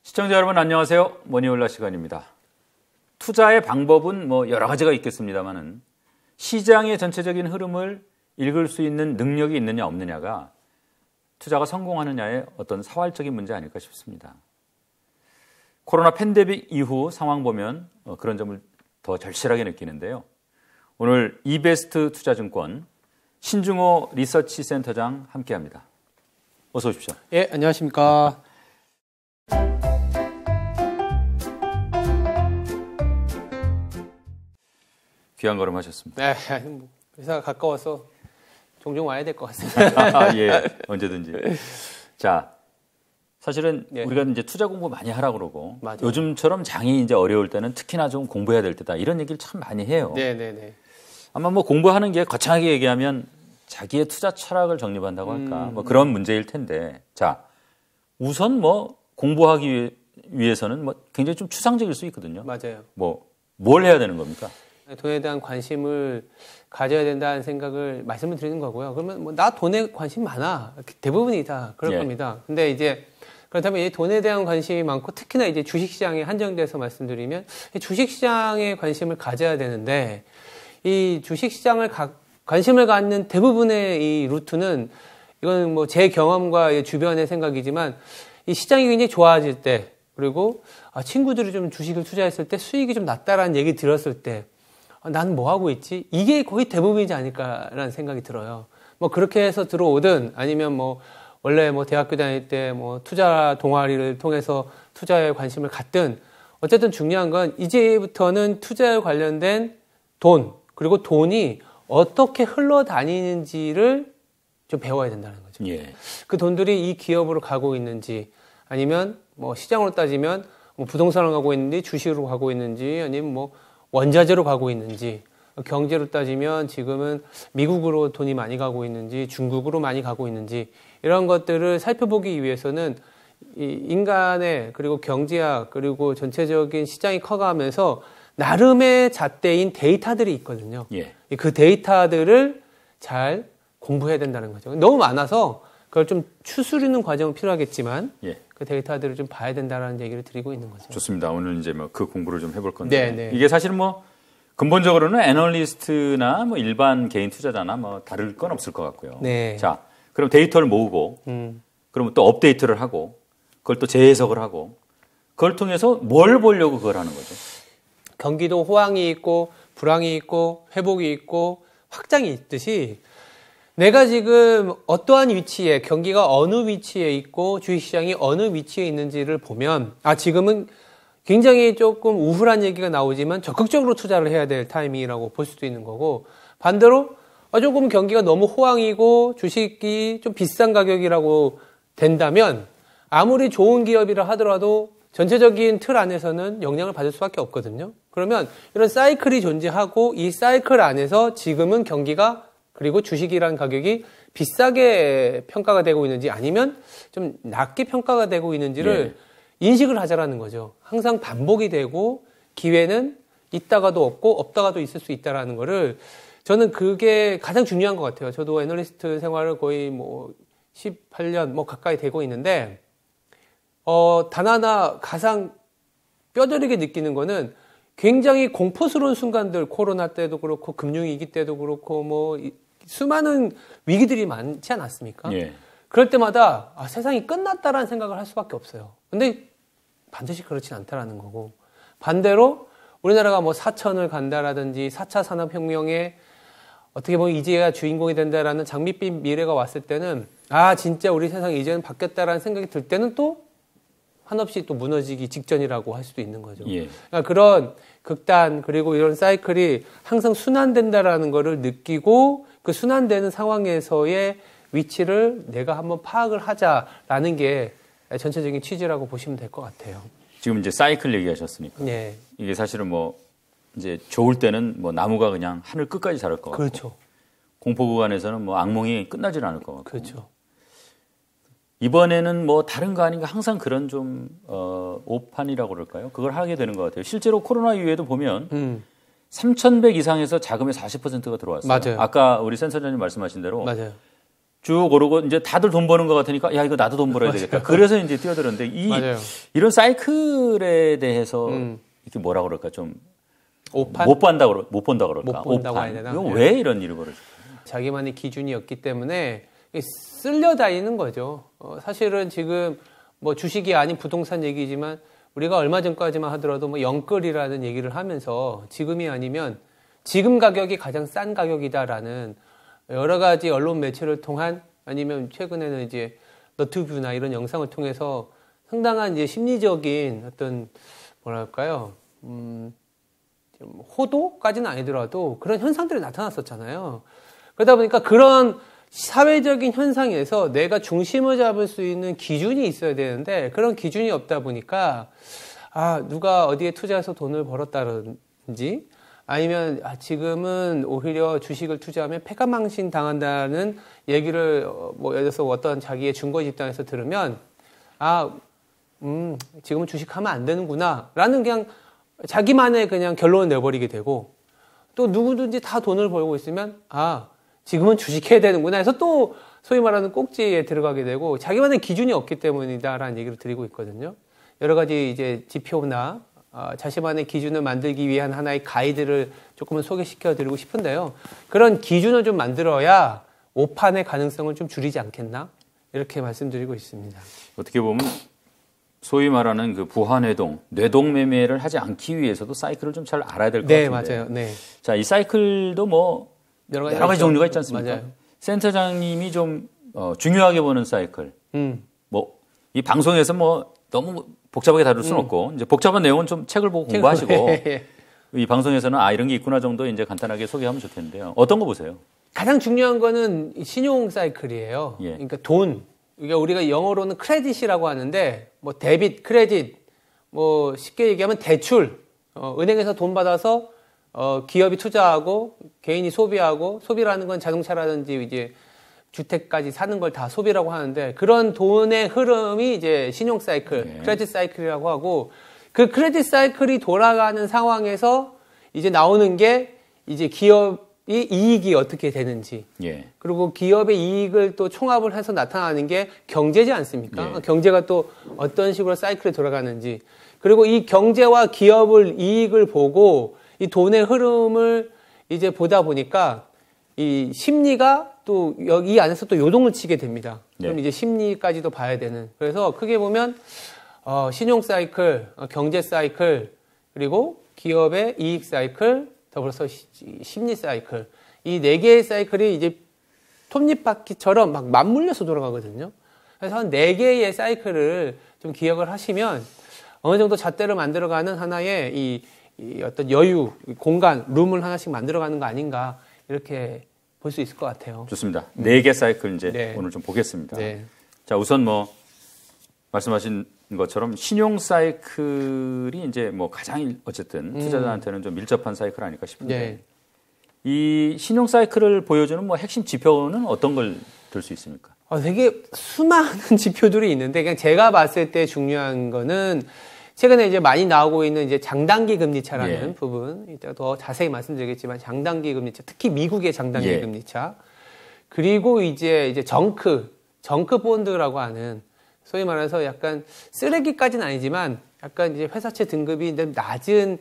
시청자 여러분 안녕하세요. 머니올라 시간입니다. 투자의 방법은 여러 가지가 있겠습니다만은 시장의 전체적인 흐름을 읽을 수 있는 능력이 있느냐 없느냐가 투자가 성공하느냐의 어떤 사활적인 문제 아닐까 싶습니다. 코로나 팬데믹 이후 상황 보면 그런 점을 더 절실하게 느끼는데요. 오늘 이베스트 투자증권 신중호 리서치 센터장 함께합니다. 어서 오십시오. 예, 안녕하십니까. 귀한 걸음 하셨습니다. 네, 회사가 가까워서 종종 와야 될 것 같습니다. 예, 언제든지. 자, 사실은 우리가 이제 투자 공부 많이 하라고 그러고 맞아요. 요즘처럼 장이 이제 어려울 때는 특히나 좀 공부해야 될 때다 이런 얘기를 참 많이 해요. 네네네. 아마 공부하는 게 거창하게 얘기하면 자기의 투자 철학을 정립한다고 할까 그런 문제일 텐데 자, 우선 공부하기 위해서는 굉장히 좀 추상적일 수 있거든요. 맞아요. 뭘 해야 되는 겁니까? 돈에 대한 관심을 가져야 된다는 생각을 말씀을 드리는 거고요. 그러면 나 돈에 관심 많아. 대부분이 다 그럴 겁니다. 근데 이제 그렇다면 이 돈에 대한 관심이 많고 특히나 이제 주식시장에 한정돼서 말씀드리면 주식시장에 관심을 가져야 되는데 이 주식시장을 관심을 갖는 대부분의 이 루트는 이건 제 경험과 주변의 생각이지만 이 시장이 굉장히 좋아질 때 그리고 친구들이 좀 주식을 투자했을 때 수익이 좀 낮다라는 얘기 들었을 때 나는 뭐 하고 있지? 이게 거의 대부분이지 않을까라는 생각이 들어요. 그렇게 해서 들어오든 아니면 원래 대학교 다닐 때 투자 동아리를 통해서 투자에 관심을 갖든 어쨌든 중요한 건 이제부터는 투자에 관련된 돈 그리고 돈이 어떻게 흘러다니는지를 좀 배워야 된다는 거죠. 예. 그 돈들이 이 기업으로 가고 있는지 아니면 시장으로 따지면 부동산으로 가고 있는지 주식으로 가고 있는지 아니면 원자재로 가고 있는지 경제로 따지면 지금은 미국으로 돈이 많이 가고 있는지 중국으로 많이 가고 있는지 이런 것들을 살펴보기 위해서는 이 인간의 그리고 경제학 그리고 전체적인 시장이 커가면서 나름의 잣대인 데이터들이 있거든요. 예. 그 데이터들을 잘 공부해야 된다는 거죠. 너무 많아서 그걸 좀 추스르는 과정은 필요하겠지만 그 데이터들을 좀 봐야 된다는 얘기를 드리고 있는 거죠. 좋습니다. 오늘 이제 그 공부를 좀 해볼 건데 네네. 이게 사실은 근본적으로는 애널리스트나 일반 개인 투자자나 다를 건 없을 것 같고요. 네. 자, 그럼 데이터를 모으고 그러면 또 업데이트를 하고 그걸 또 재해석을 하고 그걸 통해서 뭘 보려고 그걸 하는 거죠? 경기도 호황이 있고 불황이 있고 회복이 있고 확장이 있듯이 내가 지금 어떠한 위치에 경기가 어느 위치에 있고 주식시장이 어느 위치에 있는지를 보면 지금은 굉장히 조금 우울한 얘기가 나오지만 적극적으로 투자를 해야 될 타이밍이라고 볼 수도 있는 거고 반대로 조금 경기가 너무 호황이고 주식이 좀 비싼 가격이라고 된다면 아무리 좋은 기업이라 하더라도 전체적인 틀 안에서는 영향을 받을 수밖에 없거든요. 그러면 이런 사이클이 존재하고 이 사이클 안에서 지금은 경기가 그리고 주식이라는 가격이 비싸게 평가가 되고 있는지 아니면 좀 낮게 평가가 되고 있는지를 인식을 하자라는 거죠. 항상 반복이 되고 기회는 있다가도 없고 없다가도 있을 수 있다라는 거를 저는 그게 가장 중요한 것 같아요. 저도 애널리스트 생활을 거의 18년 가까이 되고 있는데 단 하나 가장 뼈저리게 느끼는 거는 굉장히 공포스러운 순간들 코로나 때도 그렇고 금융위기 때도 그렇고 수많은 위기들이 많지 않았습니까? 그럴 때마다 세상이 끝났다라는 생각을 할 수밖에 없어요. 근데 반드시 그렇진 않다라는 거고 반대로 우리나라가 4천을 간다라든지 4차 산업혁명에 어떻게 보면 이제야 주인공이 된다라는 장밋빛 미래가 왔을 때는 진짜 우리 세상이 이제는 바뀌었다라는 생각이 들 때는 또 한없이 또 무너지기 직전이라고 할 수도 있는 거죠. 그러니까 그런 극단 그리고 이런 사이클이 항상 순환된다라는 거를 느끼고 그 순환되는 상황에서의 위치를 내가 한번 파악을 하자라는 게 전체적인 취지라고 보시면 될 것 같아요. 지금 이제 사이클 얘기하셨으니까. 이게 사실은 이제 좋을 때는 나무가 그냥 하늘 끝까지 자랄 것 같고. 그렇죠. 공포 구간에서는 악몽이 끝나질 않을 것 같고. 그렇죠. 이번에는 다른 거 아닌가 항상 그런 좀 오판이라고 그럴까요? 그걸 하게 되는 것 같아요. 실제로 코로나 이후에도 보면 3,100 이상에서 자금의 40%가 들어왔어요. 맞아요. 아까 우리 센터장님 말씀하신 대로 맞아요. 쭉 오르고 이제 다들 돈 버는 것 같으니까 야 이거 나도 돈 벌어야 되겠다. 그래서 이제 뛰어들었는데 맞아요. 이런 사이클에 대해서 이렇게 뭐라 그럴까 좀 오판? 못 본다 그럴까? 못 본다고 해야 되나? 이건 왜 이런 일이 벌어질까요? 자기만의 기준이 없기 때문에 쓸려 다니는 거죠. 사실은 지금 뭐 주식이 아닌 부동산 얘기지만 우리가 얼마 전까지만 하더라도 뭐 영끌이라는 얘기를 하면서 지금이 아니면 지금 가격이 가장 싼 가격이다라는 여러 가지 언론 매체를 통한 아니면 최근에는 이제 너튜브나 이런 영상을 통해서 상당한 이제 심리적인 어떤 뭐랄까요? 호도까지는 아니더라도 그런 현상들이 나타났었잖아요. 그러다 보니까 그런 사회적인 현상에서 내가 중심을 잡을 수 있는 기준이 있어야 되는데 그런 기준이 없다 보니까 누가 어디에 투자해서 돈을 벌었다든지 아니면 지금은 오히려 주식을 투자하면 패가망신 당한다는 얘기를 뭐 예를 들어서 어떤 자기의 증거 집단에서 들으면 지금은 주식하면 안 되는구나 라는 그냥 자기만의 그냥 결론을 내버리게 되고 또 누구든지 다 돈을 벌고 있으면 지금은 주식해야 되는구나 해서 또 소위 말하는 꼭지에 들어가게 되고 자기만의 기준이 없기 때문이다라는 얘기를 드리고 있거든요. 여러 가지 이제 지표나 자신만의 기준을 만들기 위한 하나의 가이드를 조금은 소개시켜 드리고 싶은데요. 그런 기준을 좀 만들어야 오판의 가능성을 좀 줄이지 않겠나? 이렇게 말씀드리고 있습니다. 어떻게 보면 소위 말하는 그 부화뇌동, 뇌동 매매를 하지 않기 위해서도 사이클을 좀 잘 알아야 될 것 같은데. 네, 맞아요. 네. 자, 이 사이클도 뭐 여러 가지 종류가 있지 않습니까? 맞아요. 센터장님이 좀 중요하게 보는 사이클. 뭐 이 방송에서 뭐 너무 복잡하게 다룰 수는 없고 이제 복잡한 내용은 좀 책을 보고 공부하시고 이 방송에서는 이런 게 있구나 정도 이제 간단하게 소개하면 좋겠는데요. 어떤 거 보세요? 가장 중요한 거는 신용 사이클이에요. 예. 그러니까 돈. 이게 우리가 영어로는 크레딧이라고 하는데 뭐 데빗, 크레딧, 뭐 쉽게 얘기하면 대출. 은행에서 돈 받아서 기업이 투자하고 개인이 소비하고 소비라는 건 자동차라든지 이제 주택까지 사는 걸 다 소비라고 하는데 그런 돈의 흐름이 이제 신용 사이클, 크레딧 사이클이라고 하고 그 크레딧 사이클이 돌아가는 상황에서 이제 나오는 게 이제 기업이 이익이 어떻게 되는지 그리고 기업의 이익을 또 총합을 해서 나타나는 게 경제지 않습니까? 경제가 또 어떤 식으로 사이클이 돌아가는지 그리고 이 경제와 기업을 이익을 보고 이 돈의 흐름을 이제 보다 보니까 이 심리가 또 여기 안에서 또 요동을 치게 됩니다. 그럼 이제 심리까지도 봐야 되는. 그래서 크게 보면 신용 사이클, 경제 사이클, 그리고 기업의 이익 사이클, 더불어서 심리 사이클. 이 네 개의 사이클이 이제 톱니바퀴처럼 막 맞물려서 돌아가거든요. 그래서 한 네 개의 사이클을 좀 기억을 하시면 어느 정도 잣대를 만들어가는 하나의 이 어떤 여유, 공간, 룸을 하나씩 만들어가는 거 아닌가 이렇게 볼 수 있을 것 같아요. 좋습니다. 네 개 사이클 이제 오늘 좀 보겠습니다. 자, 우선 뭐 말씀하신 것처럼 신용 사이클이 이제 뭐 가장 어쨌든 투자자한테는 좀 밀접한 사이클 아닐까 싶은데 이 신용 사이클을 보여주는 뭐 핵심 지표는 어떤 걸 들 수 있습니까? 되게 수많은 지표들이 있는데 그냥 제가 봤을 때 중요한 거는 최근에 이제 많이 나오고 있는 이제 장단기 금리차라는 부분, 이따 더 자세히 말씀드리겠지만 장단기 금리차, 특히 미국의 장단기 금리차, 그리고 이제 정크 본드라고 하는 소위 말해서 약간 쓰레기까지는 아니지만 약간 이제 회사채 등급이 낮은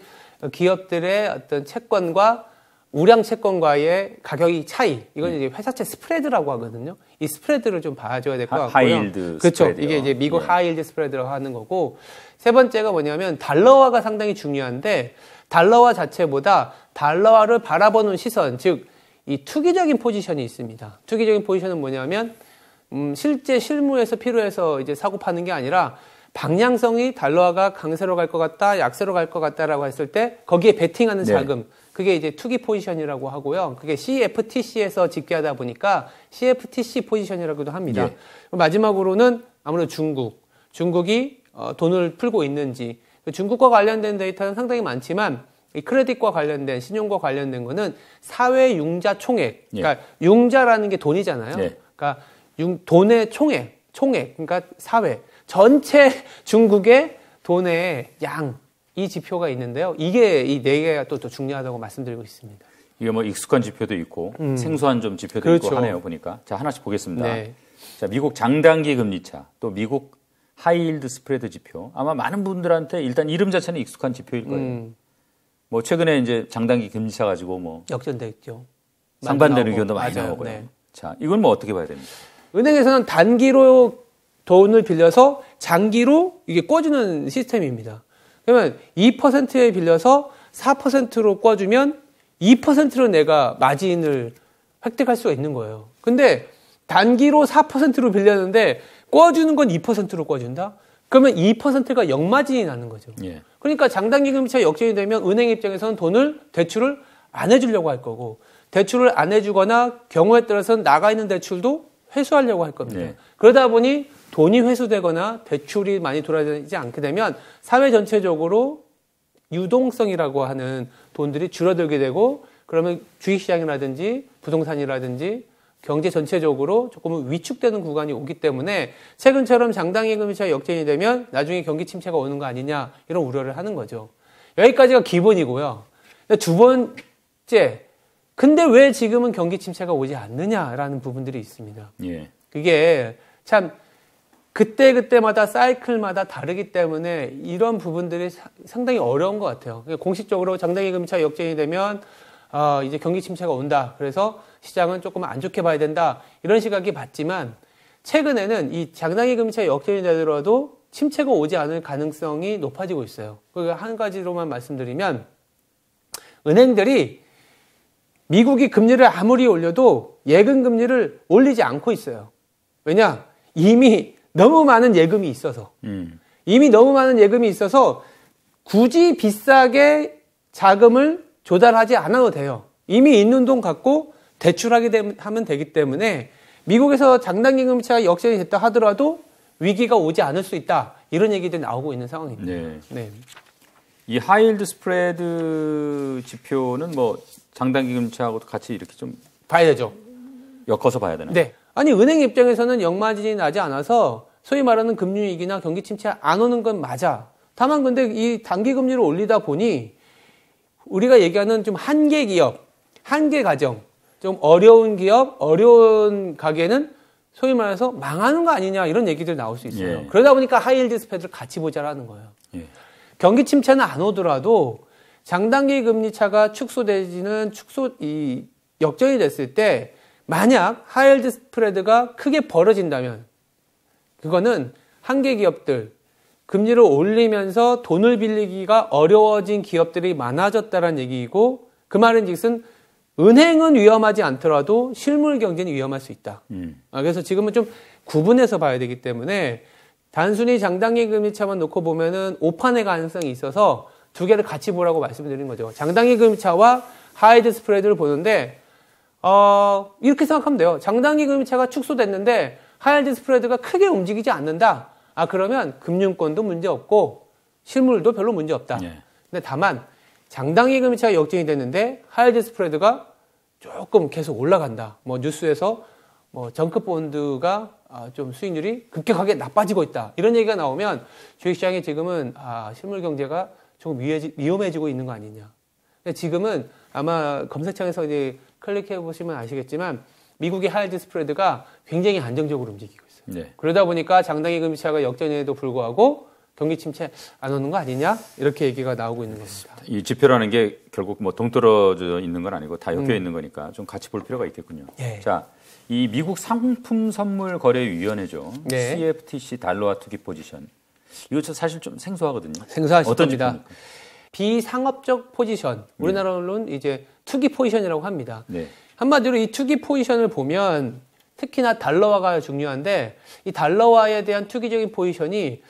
기업들의 어떤 채권과 우량 채권과의 가격이 차이, 이건 이제 회사채 스프레드라고 하거든요. 이 스프레드를 좀 봐줘야 될 것 같고요. 하이힐드 그렇죠. 스프레드요. 이게 이제 미국 하이힐드 스프레드라고 하는 거고, 세 번째가 뭐냐면 달러화가 상당히 중요한데 달러화 자체보다 달러화를 바라보는 시선, 즉 이 투기적인 포지션이 있습니다. 투기적인 포지션은 뭐냐면 실제 실무에서 필요해서 이제 사고 파는 게 아니라 방향성이 달러화가 강세로 갈 것 같다, 약세로 갈 것 같다라고 했을 때 거기에 베팅하는 자금, 그게 이제 투기 포지션이라고 하고요. 그게 CFTC에서 집계하다 보니까 CFTC 포지션이라고도 합니다. 마지막으로는 아무래도 중국이 돈을 풀고 있는지, 중국과 관련된 데이터는 상당히 많지만 이 크레딧과 관련된, 신용과 관련된 거는 사회 융자 총액, 그러니까 융자라는 게 돈이잖아요. 그러니까 돈의 총액, 그러니까 사회 전체 중국의 돈의 양, 이 지표가 있는데요. 이게 이 네 개가 또 중요하다고 말씀드리고 있습니다. 이게 뭐 익숙한 지표도 있고 생소한 좀 지표도 그렇죠. 있고 하네요. 보니까. 자, 하나씩 보겠습니다. 네. 자, 미국 장단기 금리차, 또 미국 하이힐드 스프레드 지표. 아마 많은 분들한테 일단 이름 자체는 익숙한 지표일 거예요. 뭐 최근에 이제 장단기 금리차 가지고 뭐 역전됐죠. 상반된 의견도 많이 맞아요. 나오고요. 네. 자, 이건 뭐 어떻게 봐야 됩니까? 은행에서는 단기로 돈을 빌려서 장기로 이게 꿔주는 시스템입니다. 그러면 2%에 빌려서 4%로 꿔주면 2%로 내가 마진을 획득할 수가 있는 거예요. 근데 단기로 4%로 빌렸는데 꿔주는 건 2%로 꿔준다? 그러면 2%가 역마진이 나는 거죠. 예. 그러니까 장단기 금리차 역전이 되면 은행 입장에서는 대출을 안 해주려고 할 거고, 대출을 안 해주거나 경우에 따라서는 나가 있는 대출도 회수하려고 할 겁니다. 네. 그러다 보니 돈이 회수되거나 대출이 많이 돌아다니지 않게 되면 사회 전체적으로 유동성이라고 하는 돈들이 줄어들게 되고, 그러면 주식시장이라든지 부동산이라든지 경제 전체적으로 조금 위축되는 구간이 오기 때문에 최근처럼 장단기 금리차 역전이 되면 나중에 경기 침체가 오는 거 아니냐, 이런 우려를 하는 거죠. 여기까지가 기본이고요. 두 번째, 근데 왜 지금은 경기 침체가 오지 않느냐라는 부분들이 있습니다. 예. 그게 참 그때마다 사이클마다 다르기 때문에 이런 부분들이 상당히 어려운 것 같아요. 공식적으로 장단기 금리차 역전이 되면 이제 경기 침체가 온다. 그래서 시장은 조금 안 좋게 봐야 된다. 이런 시각이 봤지만 최근에는 이 장단기 금리차 역전이 되더라도 침체가 오지 않을 가능성이 높아지고 있어요. 한 가지로만 말씀드리면 은행들이 미국이 금리를 아무리 올려도 예금 금리를 올리지 않고 있어요. 왜냐? 이미 너무 많은 예금이 있어서. 이미 너무 많은 예금이 있어서 굳이 비싸게 자금을 조달하지 않아도 돼요. 이미 있는 돈 갖고 대출하게 하면 되기 때문에 미국에서 장단기 금리차가 역전이 됐다 하더라도 위기가 오지 않을 수 있다. 이런 얘기들이 나오고 있는 상황입니다. 네. 네. 이 하이힐드 스프레드 지표는 뭐 장단기 금리차하고도 같이 이렇게 좀 봐야 되죠. 엮어서 봐야 되나요? 네. 아니, 은행 입장에서는 역마진이 나지 않아서 소위 말하는 금융위기나 경기 침체 안 오는 건 맞아. 다만 근데 이 단기 금리를 올리다 보니 우리가 얘기하는 좀 한계 기업, 한계 가정, 좀 어려운 기업, 어려운 가게는 소위 말해서 망하는 거 아니냐, 이런 얘기들 나올 수 있어요. 예. 그러다 보니까 하이힐드 스프레드를 같이 보자라는 거예요. 예. 경기 침체는 안 오더라도 장단기 금리 차가 역전이 됐을 때 만약 하이힐드 스프레드가 크게 벌어진다면 그거는 한계 기업들, 금리를 올리면서 돈을 빌리기가 어려워진 기업들이 많아졌다는 얘기이고, 그 말인즉슨 은행은 위험하지 않더라도 실물 경제는 위험할 수 있다. 그래서 지금은 좀 구분해서 봐야 되기 때문에 단순히 장단기 금리차만 놓고 보면은 오판의 가능성이 있어서 두 개를 같이 보라고 말씀드린 거죠. 장단기 금리차와 하이힐드 스프레드를 보는데 이렇게 생각하면 돼요. 장단기 금리차가 축소됐는데 하이힐드 스프레드가 크게 움직이지 않는다. 그러면 금융권도 문제 없고 실물도 별로 문제 없다. 예. 근데 다만 장단기 금리차가 역전이 됐는데 하이힐드 스프레드가 조금 계속 올라간다. 뭐 뉴스에서 뭐 정크본드가 좀 수익률이 급격하게 나빠지고 있다. 이런 얘기가 나오면 주식시장이 지금은 실물 경제가 조금 위험해지고 있는 거 아니냐. 근데 지금은 아마 검색창에서 이제 클릭해 보시면 아시겠지만 미국의 하이힐드 스프레드가 굉장히 안정적으로 움직이고 있어요. 네. 그러다 그러다 보니까 장단기 금리차가 역전에도 불구하고 경기 침체 안 오는 거 아니냐, 이렇게 얘기가 나오고 있는 겁니다. 이 지표라는 게 결국 뭐 동떨어져 있는 건 아니고 다 엮여 있는 거니까 좀 같이 볼 필요가 있겠군요. 예. 자, 이 미국 상품 선물 거래위원회죠. 네. CFTC 달러화 투기 포지션. 이거 사실 좀 생소하거든요. 생소하실 어떤 겁니다. 지표입니까? 비상업적 포지션, 우리나라로는 이제 투기 포지션이라고 합니다. 네. 한마디로 이 투기 포지션을 보면 특히나 달러화가 중요한데, 이 달러화에 대한 투기적인 포지션이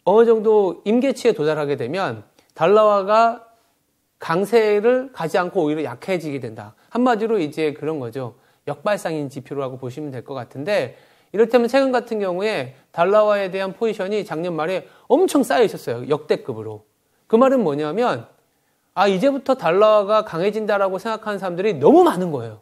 어느 정도 임계치에 도달하게 되면 달러화가 강세를 가지 않고 오히려 약해지게 된다. 한마디로 이제 그런 거죠. 역발상인 지표라고 보시면 될 것 같은데, 이를테면 최근 같은 경우에 달러화에 대한 포지션이 작년 말에 엄청 쌓여 있었어요. 역대급으로. 그 말은 뭐냐면 이제부터 달러화가 강해진다라고 생각하는 사람들이 너무 많은 거예요.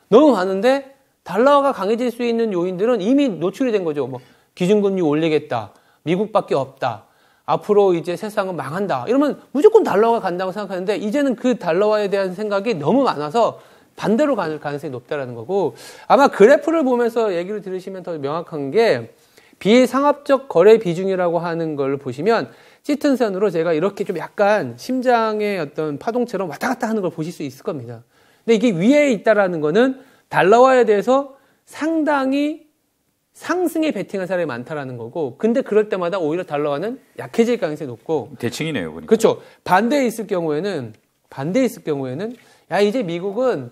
너무 많은데 달러화가 강해질 수 있는 요인들은 이미 노출이 된 거죠. 뭐 기준금리 올리겠다, 미국밖에 없다, 앞으로 이제 세상은 망한다. 이러면 무조건 달러가 간다고 생각하는데 이제는 그 달러화에 대한 생각이 너무 많아서 반대로 갈 가능성이 높다라는 거고 아마 그래프를 보면서 얘기를 들으시면 더 명확한 게 비상업적 거래 비중이라고 하는 걸 보시면 짙은 선으로 제가 이렇게 좀 약간 심장의 어떤 파동처럼 왔다 갔다 하는 걸 보실 수 있을 겁니다. 근데 이게 위에 있다라는 거는 달러화에 대해서 상당히 상승에 베팅한 사람이 많다라는 거고 근데 그럴 때마다 오히려 달러화는 약해질 가능성이 높고 대칭이네요. 보니까. 그렇죠. 반대에 있을 경우에는 야 이제 미국은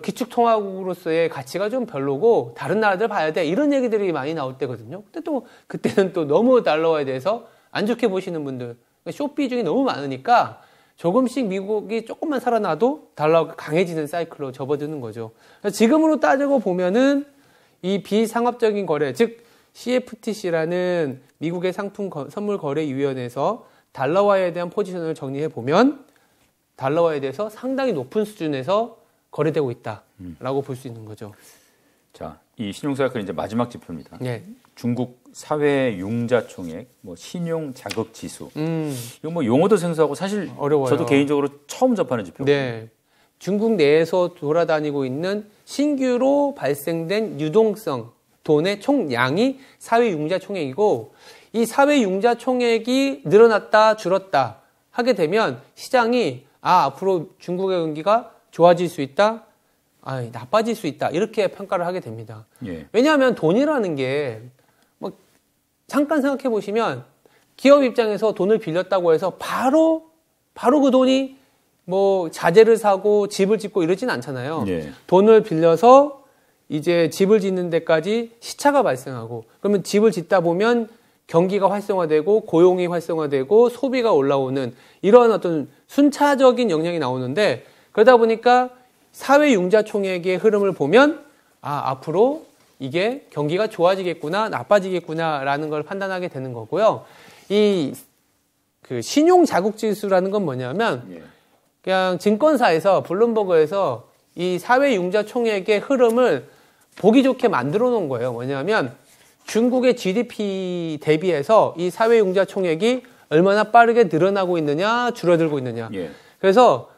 기축통화국으로서의 가치가 좀 별로고 다른 나라들 봐야 돼 이런 얘기들이 많이 나올 때거든요. 근데 또 그때는 또 너무 달러화에 대해서 안 좋게 보시는 분들 쇼 비중이 너무 많으니까 조금씩 미국이 조금만 살아나도 달러가 강해지는 사이클로 접어드는 거죠. 지금으로 따지고 보면은 이 비상업적인 거래, 즉 CFTC라는 미국의 상품 선물 거래 위원회에서 달러화에 대한 포지션을 정리해 보면 달러화에 대해서 상당히 높은 수준에서 거래되고 있다라고 볼 수 있는 거죠. 자, 이 신용사이클 이제 마지막 지표입니다. 네. 중국 사회 융자 총액, 뭐 신용 자극 지수. 이거 뭐 용어도 생소하고 사실 어려워요. 저도 개인적으로 처음 접하는 지표거든요. 네. 중국 내에서 돌아다니고 있는 신규로 발생된 유동성 돈의 총량이 사회 융자 총액이고 이 사회 융자 총액이 늘어났다 줄었다 하게 되면 시장이 앞으로 중국의 경기가 좋아질 수 있다, 나빠질 수 있다 이렇게 평가를 하게 됩니다. 예. 왜냐하면 돈이라는 게 뭐 잠깐 생각해 보시면 기업 입장에서 돈을 빌렸다고 해서 바로 그 돈이 뭐 자재를 사고 집을 짓고 이러진 않잖아요. 예. 돈을 빌려서 이제 집을 짓는 데까지 시차가 발생하고 그러면 집을 짓다 보면 경기가 활성화되고 고용이 활성화되고 소비가 올라오는 이런 어떤 순차적인 영향이 나오는데 그러다 보니까 사회 융자 총액의 흐름을 보면 앞으로 이게 경기가 좋아지겠구나 나빠지겠구나라는 걸 판단하게 되는 거고요. 이 그 신용 자국 지수라는 건 뭐냐면 예. 그냥 증권사에서 블룸버그에서 이 사회 융자 총액의 흐름을 보기 좋게 만들어 놓은 거예요. 뭐냐면 중국의 GDP 대비해서 이 사회 융자 총액이 얼마나 빠르게 늘어나고 있느냐 줄어들고 있느냐. 예. 그래서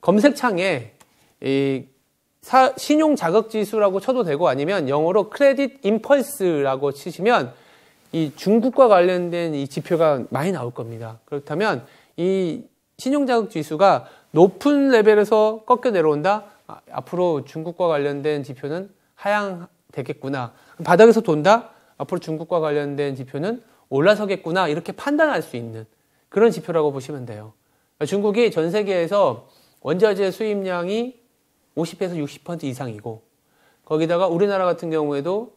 검색창에 이 신용 자극 지수라고 쳐도 되고 아니면 영어로 크레딧 임펄스라고 치시면 이 중국과 관련된 이 지표가 많이 나올 겁니다. 그렇다면 이 신용 자극 지수가 높은 레벨에서 꺾여 내려온다. 앞으로 중국과 관련된 지표는 하향되겠구나. 바닥에서 돈다. 앞으로 중국과 관련된 지표는 올라서겠구나. 이렇게 판단할 수 있는 그런 지표라고 보시면 돼요. 중국이 전 세계에서 원자재 수입량이 50에서 60% 이상이고 거기다가 우리나라 같은 경우에도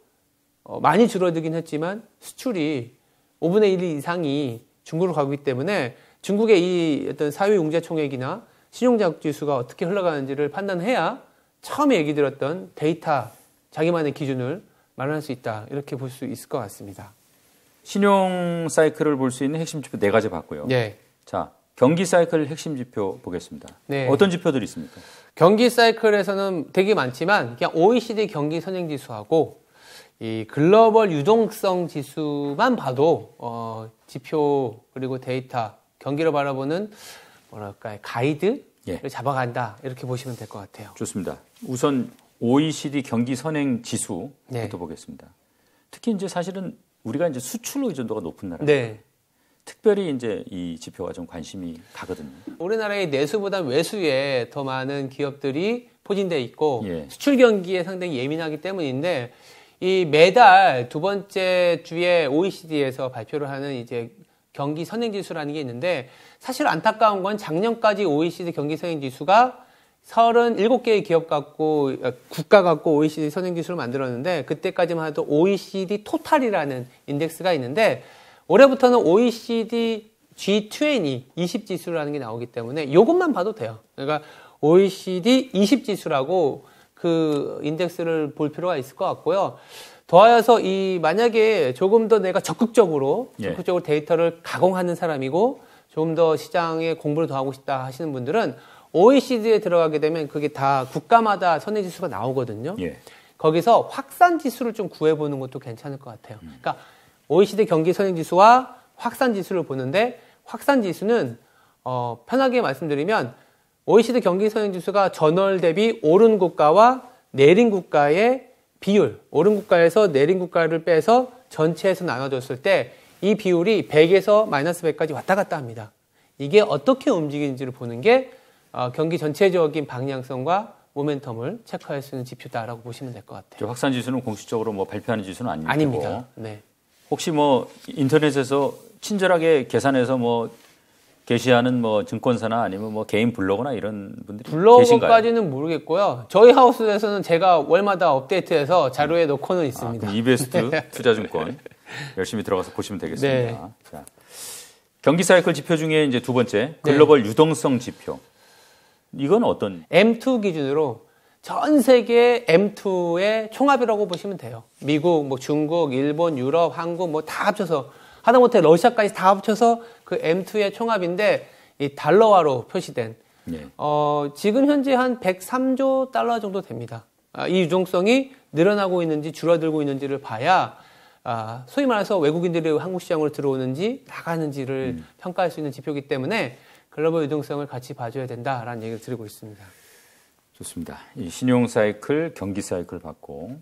많이 줄어들긴 했지만 수출이 5분의 1 이상이 중국으로 가고 있기 때문에 중국의 이 어떤 사회 융자 총액이나 신용 자극 지수가 어떻게 흘러가는지를 판단해야 처음에 얘기 드렸던 데이터 자기만의 기준을 마련할 수 있다. 이렇게 볼 수 있을 것 같습니다. 신용 사이클을 볼 수 있는 핵심 지표 4가지 봤고요. 네. 자, 경기 사이클 핵심 지표 보겠습니다. 네. 어떤 지표들이 있습니까? 경기 사이클에서는 되게 많지만 그냥 OECD 경기 선행 지수하고 이 글로벌 유동성 지수만 봐도 지표 그리고 데이터 경기를 바라보는 뭐랄까요 가이드를 잡아간다 이렇게 보시면 될 것 같아요. 좋습니다. 우선 OECD 경기 선행 지수부터 네. 보겠습니다. 특히 이제 사실은 우리가 이제 수출 의존도가 높은 나라. 네. 특별히 이제 이 지표가 좀 관심이 가거든요. 우리나라의 내수보다 외수에 더 많은 기업들이 포진되어 있고 예. 수출 경기에 상당히 예민하기 때문인데 이 매달 두 번째 주에 OECD에서 발표를 하는 이제 경기 선행 지수라는 게 있는데 사실 안타까운 건 작년까지 OECD 경기 선행 지수가 37개의 국가 갖고 OECD 선행 지수를 만들었는데 그때까지만 해도 OECD 토탈이라는 인덱스가 있는데 올해부터는 OECD G20 20 지수라는 게 나오기 때문에 이것만 봐도 돼요. 그러니까 OECD 20 지수라고 그 인덱스를 볼 필요가 있을 것 같고요. 더하여서 만약에 조금 더 내가 적극적으로 데이터를 가공하는 사람이고 조금 더 시장에 공부를 더 하고 싶다 하시는 분들은 OECD에 들어가게 되면 그게 다 국가마다 선행 지수가 나오거든요. 예. 거기서 확산 지수를 좀 구해보는 것도 괜찮을 것 같아요. 그러니까 OECD 경기 선행 지수와 확산 지수를 보는데 확산 지수는 편하게 말씀드리면 OECD 경기 성장 지수가 전월 대비 오른 국가와 내린 국가의 비율, 오른 국가에서 내린 국가를 빼서 전체에서 나눠줬을 때 이 비율이 100에서 마이너스 100까지 왔다 갔다 합니다. 이게 어떻게 움직이는지를 보는 게 경기 전체적인 방향성과 모멘텀을 체크할 수 있는 지표다라고 보시면 될 것 같아요. 확산 지수는 공식적으로 뭐 발표하는 지수는 아니고 아닙니다. 네. 혹시 뭐 인터넷에서 친절하게 계산해서 뭐 게시하는 뭐 증권사나 아니면 뭐 개인 블로거나 이런 분들이 계신가요? 블로거까지는 모르겠고요. 저희 하우스에서는 제가 월마다 업데이트해서 자료에 넣고는 있습니다. 이베스트 투자증권 열심히 들어가서 보시면 되겠습니다. 네. 자, 경기 사이클 지표 중에 이제 두 번째 글로벌 유동성 지표. 이건 어떤? M2 기준으로 전 세계 M2의 총합이라고 보시면 돼요. 미국, 뭐 중국, 일본, 유럽, 한국 뭐 다 합쳐서 하다못해 러시아까지 다 합쳐서 그 M2의 총합인데 이 달러화로 표시된 네. 지금 현재 한 103조 달러 정도 됩니다. 이 유동성이 늘어나고 있는지 줄어들고 있는지를 봐야 소위 말해서 외국인들이 한국 시장으로 들어오는지 나가는지를 평가할 수 있는 지표이기 때문에 글로벌 유동성을 같이 봐줘야 된다라는 얘기를 드리고 있습니다. 좋습니다. 이 신용 사이클, 경기 사이클 봤고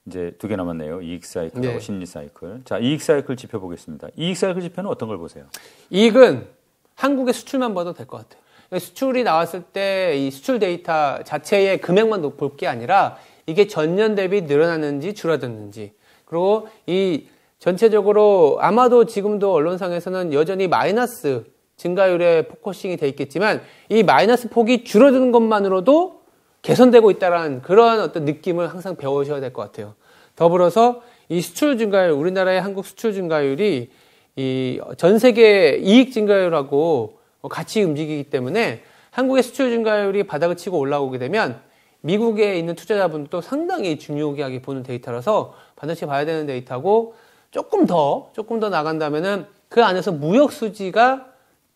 이제 두 개 남았네요. 이익 사이클하고 네. 심리 사이클. 자, 이익 사이클 지표 보겠습니다. 이익 사이클 지표는 어떤 걸 보세요? 이익은 한국의 수출만 봐도 될 것 같아요. 수출이 나왔을 때 이 수출 데이터 자체의 금액만 볼 게 아니라 이게 전년 대비 늘어났는지 줄어들는지 그리고 이 전체적으로 아마도 지금도 언론상에서는 여전히 마이너스 증가율에 포커싱이 돼 있겠지만 이 마이너스 폭이 줄어드는 것만으로도 개선되고 있다는 그런 어떤 느낌을 항상 배우셔야 될 것 같아요. 더불어서 이 수출 증가율, 우리나라의 한국 수출 증가율이 이 전 세계 이익 증가율하고 같이 움직이기 때문에 한국의 수출 증가율이 바닥을 치고 올라오게 되면 미국에 있는 투자자분들도 상당히 중요하게 보는 데이터라서 반드시 봐야 되는 데이터고 조금 더 나간다면은 그 안에서 무역 수지가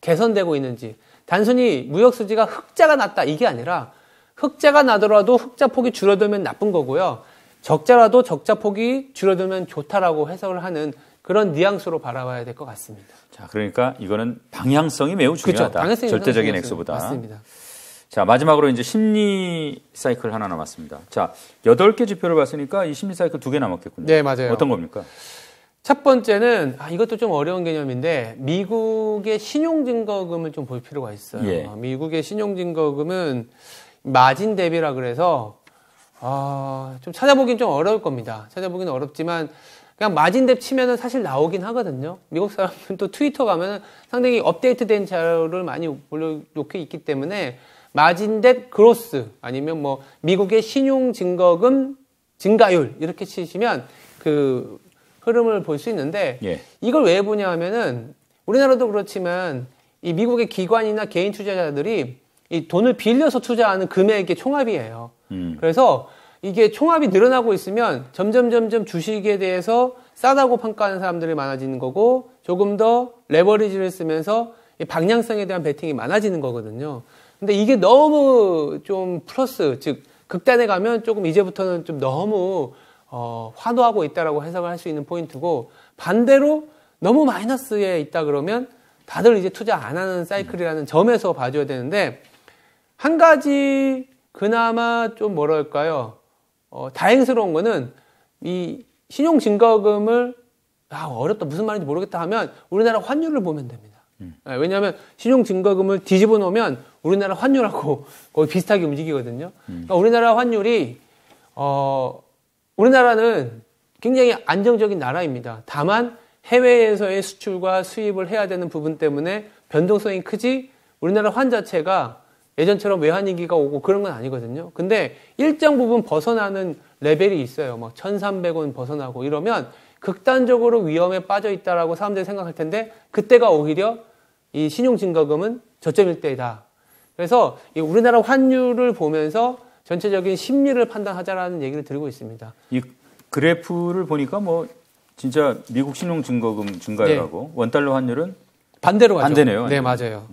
개선되고 있는지 단순히 무역 수지가 흑자가 났다 이게 아니라 흑자가 나더라도 흑자 폭이 줄어들면 나쁜 거고요. 적자라도 적자 폭이 줄어들면 좋다라고 해석을 하는 그런 뉘앙스로 바라봐야 될 것 같습니다. 자, 그러니까 이거는 방향성이 매우 중요하다. 그렇죠. 방향성이 절대적인 액수보다. 맞습니다. 자, 마지막으로 이제 심리 사이클 하나 남았습니다. 자, 8개 지표를 봤으니까 이 심리 사이클 2개 남았겠군요. 네, 맞아요. 어떤 겁니까? 첫 번째는 이것도 좀 어려운 개념인데 미국의 신용증거금을 좀 볼 필요가 있어요. 예. 미국의 신용증거금은 마진 대비라 그래서 좀 찾아보긴 좀 어려울 겁니다. 찾아보긴 어렵지만 그냥 마진 대 치면은 사실 나오긴 하거든요. 미국 사람은 또 트위터 가면은 상당히 업데이트된 자료를 많이 올려놓게 있기 때문에 마진 대 그로스 아니면 뭐 미국의 신용증거금 증가율 이렇게 치시면 그 흐름을 볼 수 있는데 예. 이걸 왜 보냐 하면은 우리나라도 그렇지만 이 미국의 기관이나 개인 투자자들이 이 돈을 빌려서 투자하는 금액의 총합이에요. 그래서 이게 총합이 늘어나고 있으면 점점 주식에 대해서 싸다고 평가하는 사람들이 많아지는 거고 조금 더 레버리지를 쓰면서 이 방향성에 대한 베팅이 많아지는 거거든요. 근데 이게 너무 좀 플러스, 즉 극단에 가면 조금 이제부터는 좀 너무 환호하고 있다라고 해석을 할 수 있는 포인트고 반대로 너무 마이너스에 있다 그러면 다들 이제 투자 안 하는 사이클이라는 점에서 봐줘야 되는데 한 가지 그나마 좀 뭐랄까요? 다행스러운 거는 이 신용증거금을 어렵다 무슨 말인지 모르겠다 하면 우리나라 환율을 보면 됩니다. 왜냐하면 신용증거금을 뒤집어 놓으면 우리나라 환율하고 거의 비슷하게 움직이거든요. 그러니까 우리나라 환율이 우리나라는 굉장히 안정적인 나라입니다. 다만 해외에서의 수출과 수입을 해야 되는 부분 때문에 변동성이 크지 우리나라 환 자체가 예전처럼 외환위기가 오고 그런 건 아니거든요. 근데 일정 부분 벗어나는 레벨이 있어요. 막 1,300원 벗어나고 이러면 극단적으로 위험에 빠져 있다라고 사람들이 생각할 텐데 그때가 오히려 이 신용증거금은 저점일 때이다. 그래서 이 우리나라 환율을 보면서 전체적인 심리를 판단하자라는 얘기를 드리고 있습니다. 이 그래프를 보니까 뭐 진짜 미국 신용증거금 증가율하고 원달러 환율은 반대로 가죠. 반대네요. 네, 맞아요.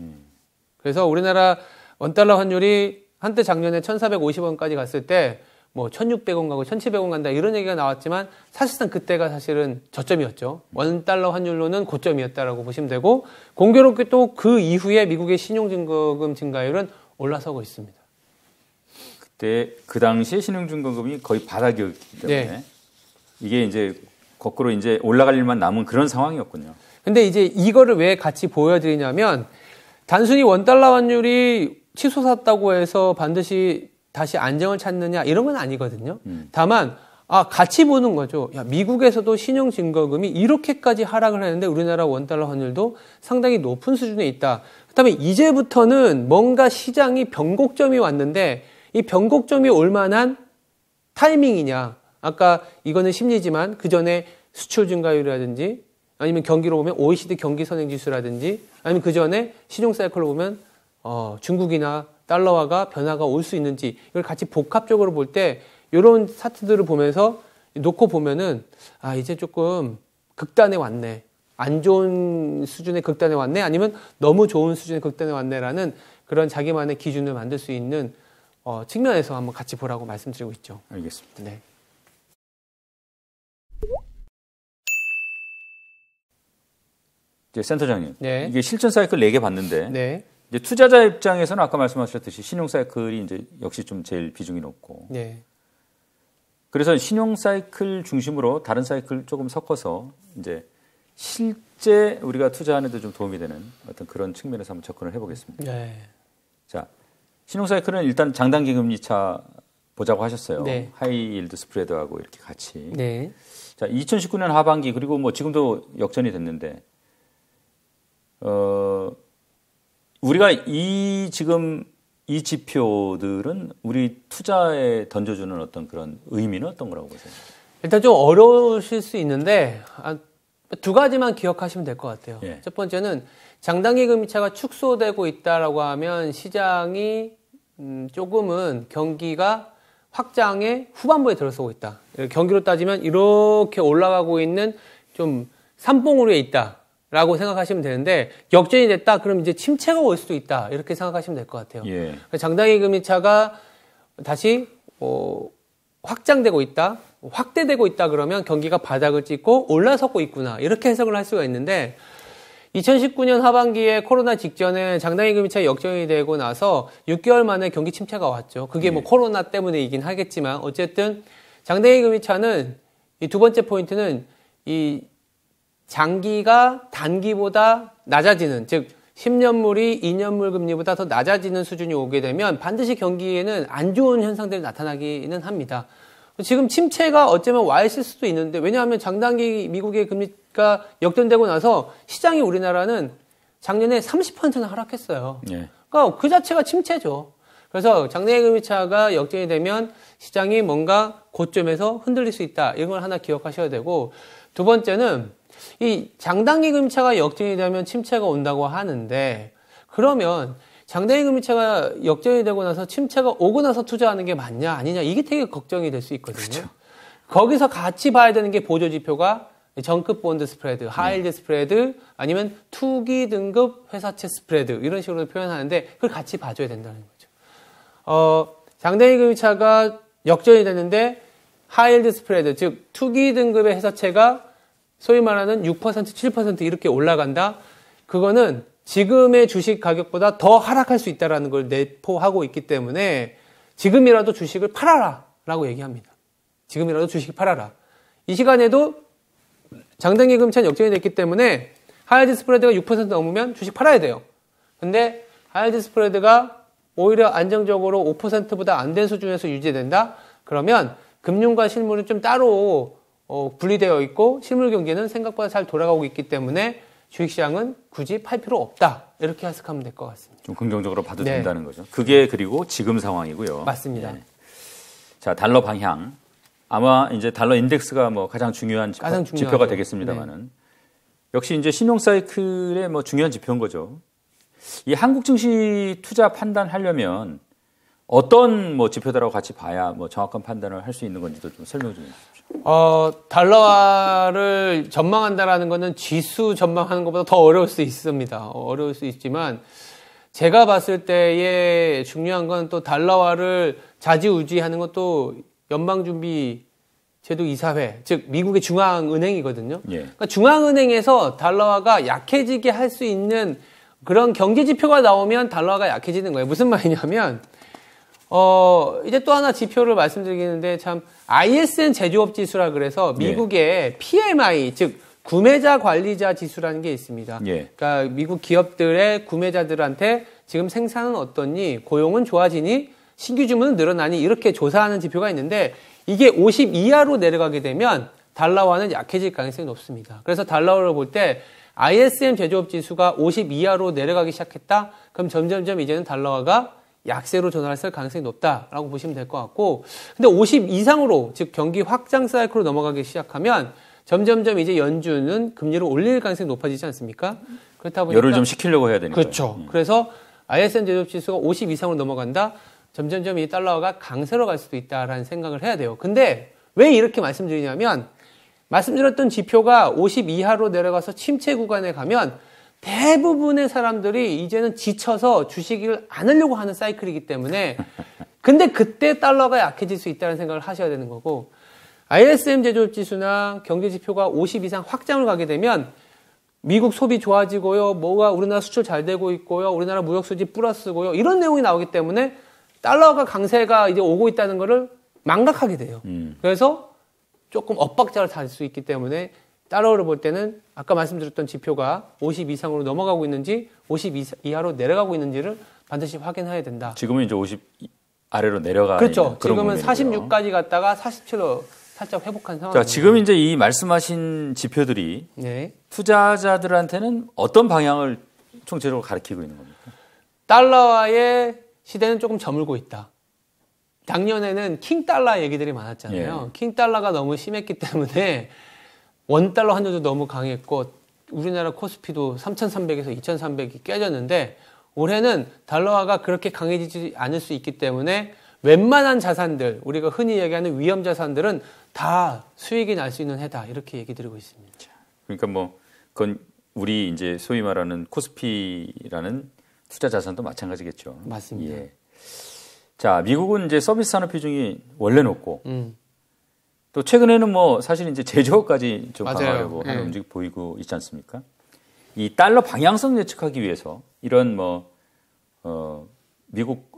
그래서 우리나라 원달러 환율이 한때 작년에 1,450원까지 갔을 때 뭐 1,600원 가고 1,700원 간다 이런 얘기가 나왔지만 사실상 그때가 사실은 저점이었죠. 원달러 환율로는 고점이었다라고 보시면 되고 공교롭게 또 그 이후에 미국의 신용증거금 증가율은 올라서고 있습니다. 그때 그 당시에 신용증거금이 거의 바닥이었기 때문에 네. 이게 이제 거꾸로 이제 올라갈 일만 남은 그런 상황이었군요. 근데 이제 이거를 왜 같이 보여드리냐면 단순히 원달러 환율이 치솟았다고 해서 반드시 다시 안정을 찾느냐 이런 건 아니거든요. 다만 같이 보는 거죠. 야, 미국에서도 신용증거금이 이렇게까지 하락을 했는데 우리나라 원달러 환율도 상당히 높은 수준에 있다. 그다음에 이제부터는 뭔가 시장이 변곡점이 왔는데 이 변곡점이 올 만한 타이밍이냐. 아까 이거는 심리지만 그 전에 수출 증가율이라든지 아니면 경기로 보면 OECD 경기 선행 지수라든지 아니면 그 전에 신용 사이클로 보면 중국이나 달러화가 변화가 올 수 있는지 이걸 같이 복합적으로 볼 때 이런 차트들을 보면서 놓고 보면은 이제 조금 극단에 왔네. 안 좋은 수준의 극단에 왔네. 아니면 너무 좋은 수준의 극단에 왔네라는 그런 자기만의 기준을 만들 수 있는 측면에서 한번 같이 보라고 말씀드리고 있죠. 알겠습니다. 네. 이제 센터장님, 네. 이게 실전 사이클 4개 봤는데 네. 이제 투자자 입장에서는 아까 말씀하셨듯이 신용 사이클이 이제 역시 좀 제일 비중이 높고, 네. 그래서 신용 사이클 중심으로 다른 사이클 조금 섞어서 이제 실제 우리가 투자하는 데 좀 도움이 되는 어떤 그런 측면에서 한번 접근을 해보겠습니다. 네. 자, 신용 사이클은 일단 장단기 금리차 보자고 하셨어요. 네. 하이 일드 스프레드하고 이렇게 같이. 네. 자, 2019년 하반기 그리고 뭐 지금도 역전이 됐는데, 우리가 지금 이 지표들은 우리 투자에 던져주는 어떤 그런 의미는 어떤 거라고 보세요? 일단 좀 어려우실 수 있는데 두 가지만 기억하시면 될 것 같아요. 예. 첫 번째는 장단기 금리차가 축소되고 있다라고 하면 시장이 조금은 경기가 확장의 후반부에 들어서고 있다. 경기로 따지면 이렇게 올라가고 있는 좀 산봉우리에 있다라고 생각하시면 되는데 역전이 됐다. 그럼 이제 침체가 올 수도 있다. 이렇게 생각하시면 될 것 같아요. 예. 장단기 금리차가 다시 확장되고 있다. 확대되고 있다 그러면 경기가 바닥을 찍고 올라서고 있구나. 이렇게 해석을 할 수가 있는데 2019년 하반기에 코로나 직전에 장단기 금리차 역전이 되고 나서 6개월 만에 경기 침체가 왔죠. 그게 뭐 코로나 때문이긴 하겠지만 어쨌든 장단기 금리차는 이 두 번째 포인트는 이 장기가 단기보다 낮아지는, 즉 10년물이 2년물 금리보다 더 낮아지는 수준이 오게 되면 반드시 경기에는 안 좋은 현상들이 나타나기는 합니다. 지금 침체가 어쩌면 와 있을 수도 있는데 왜냐하면 장단기 미국의 금리가 역전되고 나서 시장이 우리나라는 작년에 30%나 하락했어요. 예. 그러니까 그 자체가 침체죠. 그래서 장단기 금리차가 역전이 되면 시장이 뭔가 고점에서 흔들릴 수 있다. 이런 걸 하나 기억하셔야 되고 두 번째는 이 장단기 금리차가 역전이 되면 침체가 온다고 하는데 그러면 장단기 금리차가 역전이 되고 나서 침체가 오고 나서 투자하는 게 맞냐 아니냐 이게 되게 걱정이 될 수 있거든요. 그렇죠. 거기서 같이 봐야 되는 게 보조지표가 정급 본드 스프레드, 하이힐드 스프레드 아니면 투기 등급 회사채 스프레드 이런 식으로 표현하는데 그걸 같이 봐줘야 된다는 거죠. 장단기 금리차가 역전이 되는데 하이힐드 스프레드 즉 투기 등급의 회사채가 소위 말하는 6%, 7% 이렇게 올라간다. 그거는 지금의 주식 가격보다 더 하락할 수 있다는 걸 내포하고 있기 때문에 지금이라도 주식을 팔아라 라고 얘기합니다. 지금이라도 주식 팔아라. 이 시간에도 장단기 금리차는 역전이 됐기 때문에 하이힐드 스프레드가 6% 넘으면 주식 팔아야 돼요. 근데 하이힐드 스프레드가 오히려 안정적으로 5%보다 안 된 수준에서 유지된다? 그러면 금융과 실물은 좀 따로 분리되어 있고 실물 경기는 생각보다 잘 돌아가고 있기 때문에 주식시장은 굳이 팔 필요 없다. 이렇게 해석하면 될 것 같습니다. 좀 긍정적으로 봐도 네. 된다는 거죠. 그게 그리고 지금 상황이고요. 맞습니다. 네. 자, 달러 방향. 아마 이제 달러 인덱스가 뭐 가장 중요한 지표가 되겠습니다만은 네. 역시 이제 신용 사이클의 뭐 중요한 지표인 거죠. 이 한국 증시 투자 판단하려면 어떤 뭐 지표들하고 같이 봐야 뭐 정확한 판단을 할 수 있는 건지도 좀 설명 좀 해주십시오. 달러화를 전망한다라는 것은 지수 전망하는 것보다 더 어려울 수 있습니다. 어려울 수 있지만 제가 봤을 때의 중요한 건 또 달러화를 좌지우지하는 것도 연방준비 제도 이사회, 즉 미국의 중앙은행이거든요. 예. 그러니까 중앙은행에서 달러화가 약해지게 할 수 있는 그런 경제 지표가 나오면 달러화가 약해지는 거예요. 무슨 말이냐면 이제 또 하나 지표를 말씀드리겠는데 참 ISM 제조업 지수라 그래서 미국의 PMI, 즉 구매자 관리자 지수라는 게 있습니다. 예. 그러니까 미국 기업들의 구매자들한테 지금 생산은 어떻니, 고용은 좋아지니, 신규 주문은 늘어나니 이렇게 조사하는 지표가 있는데 이게 50 이하로 내려가게 되면 달러화는 약해질 가능성이 높습니다. 그래서 달러화를 볼 때 ISM 제조업 지수가 50 이하로 내려가기 시작했다? 그럼 점점점 이제는 달러화가 약세로 전환할 가능성이 높다라고 보시면 될 것 같고, 근데 50 이상으로, 즉 경기 확장 사이클로 넘어가기 시작하면 점점점 이제 연준은 금리를 올릴 가능성이 높아지지 않습니까? 그렇다 보니까 열을 좀 식히려고 해야 되니까. 그렇죠. 그래서 ISM 제조업 지수가 50 이상으로 넘어간다? 점점점 이 달러화가 강세로 갈 수도 있다라는 생각을 해야 돼요. 근데 왜 이렇게 말씀드리냐면 말씀드렸던 지표가 50 이하로 내려가서 침체 구간에 가면 대부분의 사람들이 이제는 지쳐서 주식을 안 하려고 하는 사이클이기 때문에 근데 그때 달러가 약해질 수 있다는 생각을 하셔야 되는 거고, ISM 제조업 지수나 경제 지표가 50 이상 확장을 가게 되면 미국 소비 좋아지고요, 뭐가 우리나라 수출 잘 되고 있고요, 우리나라 무역 수지 플러스고요, 이런 내용이 나오기 때문에 달러가 강세가 이제 오고 있다는 거를 망각하게 돼요. 그래서 조금 엇박자를 달 수 있기 때문에 달러를 볼 때는 아까 말씀드렸던 지표가 50 이상으로 넘어가고 있는지 50 이하로 내려가고 있는지를 반드시 확인해야 된다. 지금은 이제 50 아래로 내려가. 그렇죠. 지금은 국면이고요. 46까지 갔다가 47로 살짝 회복한 상황입니다. 자, 지금 이제 이 말씀하신 지표들이 네. 투자자들한테는 어떤 방향을 총체적으로 가리키고 있는 겁니까? 달러화의 시대는 조금 저물고 있다. 작년에는 킹달러 얘기들이 많았잖아요. 예. 킹달러가 너무 심했기 때문에 원달러 환율도 너무 강했고 우리나라 코스피도 3,300에서 2,300이 깨졌는데 올해는 달러화가 그렇게 강해지지 않을 수 있기 때문에 웬만한 자산들, 우리가 흔히 얘기하는 위험 자산들은 다 수익이 날 수 있는 해다. 이렇게 얘기 드리고 있습니다. 그러니까 뭐 그건 우리 이제 소위 말하는 코스피라는 투자 자산도 마찬가지겠죠. 맞습니다. 예. 자, 미국은 이제 서비스 산업 비중이 원래 높고 또 최근에는 뭐 사실 이제 제조업까지 좀 맞아요. 강화하려고 하는 움직이 보이고 있지 않습니까? 이 달러 방향성 예측하기 위해서 이런 미국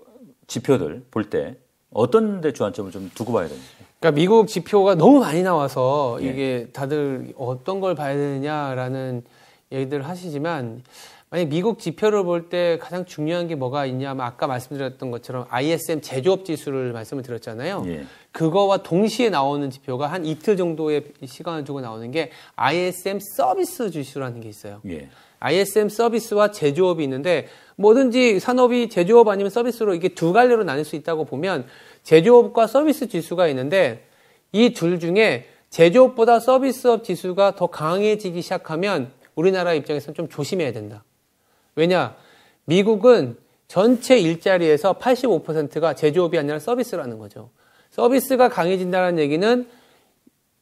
지표들 볼 때 어떤 데 주안점을 좀 두고 봐야 됩니까? 그러니까 미국 지표가 너무 많이 나와서 예. 이게 다들 어떤 걸 봐야 되느냐라는 얘기들을 하시지만 만약 미국 지표를 볼 때 가장 중요한 게 뭐가 있냐면 아까 말씀드렸던 것처럼 ISM 제조업 지수를 말씀을 드렸잖아요. 예. 그거와 동시에 나오는 지표가 한 이틀 정도의 시간을 두고 나오는 게 ISM 서비스 지수라는 게 있어요. 예. ISM 서비스와 제조업이 있는데 뭐든지 산업이 제조업 아니면 서비스로 이게 두 갈래로 나눌 수 있다고 보면 제조업과 서비스 지수가 있는데 이 둘 중에 제조업보다 서비스업 지수가 더 강해지기 시작하면 우리나라 입장에서는 좀 조심해야 된다. 왜냐? 미국은 전체 일자리에서 85%가 제조업이 아니라 서비스라는 거죠. 서비스가 강해진다는 얘기는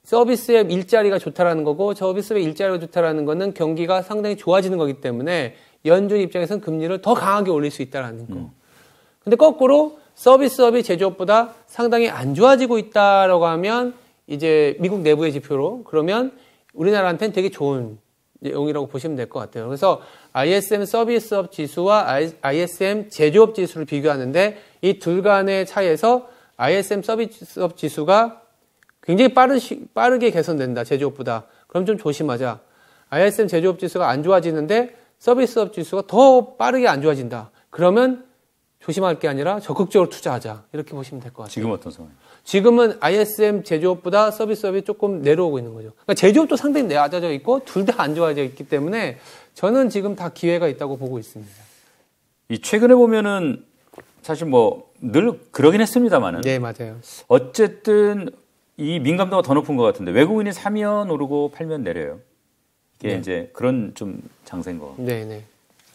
서비스의 일자리가 좋다라는 거고 서비스의 일자리가 좋다라는 거는 경기가 상당히 좋아지는 거기 때문에 연준 입장에서는 금리를 더 강하게 올릴 수 있다라는 거. 근데 거꾸로 서비스업이 제조업보다 상당히 안 좋아지고 있다라고 하면 이제 미국 내부의 지표로 그러면 우리나라한테는 되게 좋은 내용이라고 보시면 될 것 같아요. 그래서 ISM 서비스업 지수와 ISM 제조업 지수를 비교하는데 이 둘 간의 차이에서 ISM 서비스업 지수가 굉장히 빠르게 개선된다. 제조업보다. 그럼 좀 조심하자. ISM 제조업 지수가 안 좋아지는데 서비스업 지수가 더 빠르게 안 좋아진다. 그러면 조심할 게 아니라 적극적으로 투자하자. 이렇게 보시면 될 것 같아요. 지금 어떤 상황이에요? 지금은 ISM 제조업보다 서비스업이 조금 내려오고 있는 거죠. 그러니까 제조업도 상당히 낮아져 있고 둘 다 안 좋아져 있기 때문에 저는 지금 다 기회가 있다고 보고 있습니다. 이 최근에 보면은 사실 뭐 늘 그러긴 했습니다만은 네, 맞아요. 어쨌든 이 민감도가 더 높은 것 같은데 외국인이 사면 오르고 팔면 내려요. 이게 네. 이제 그런 좀 장세인 거. 네, 네.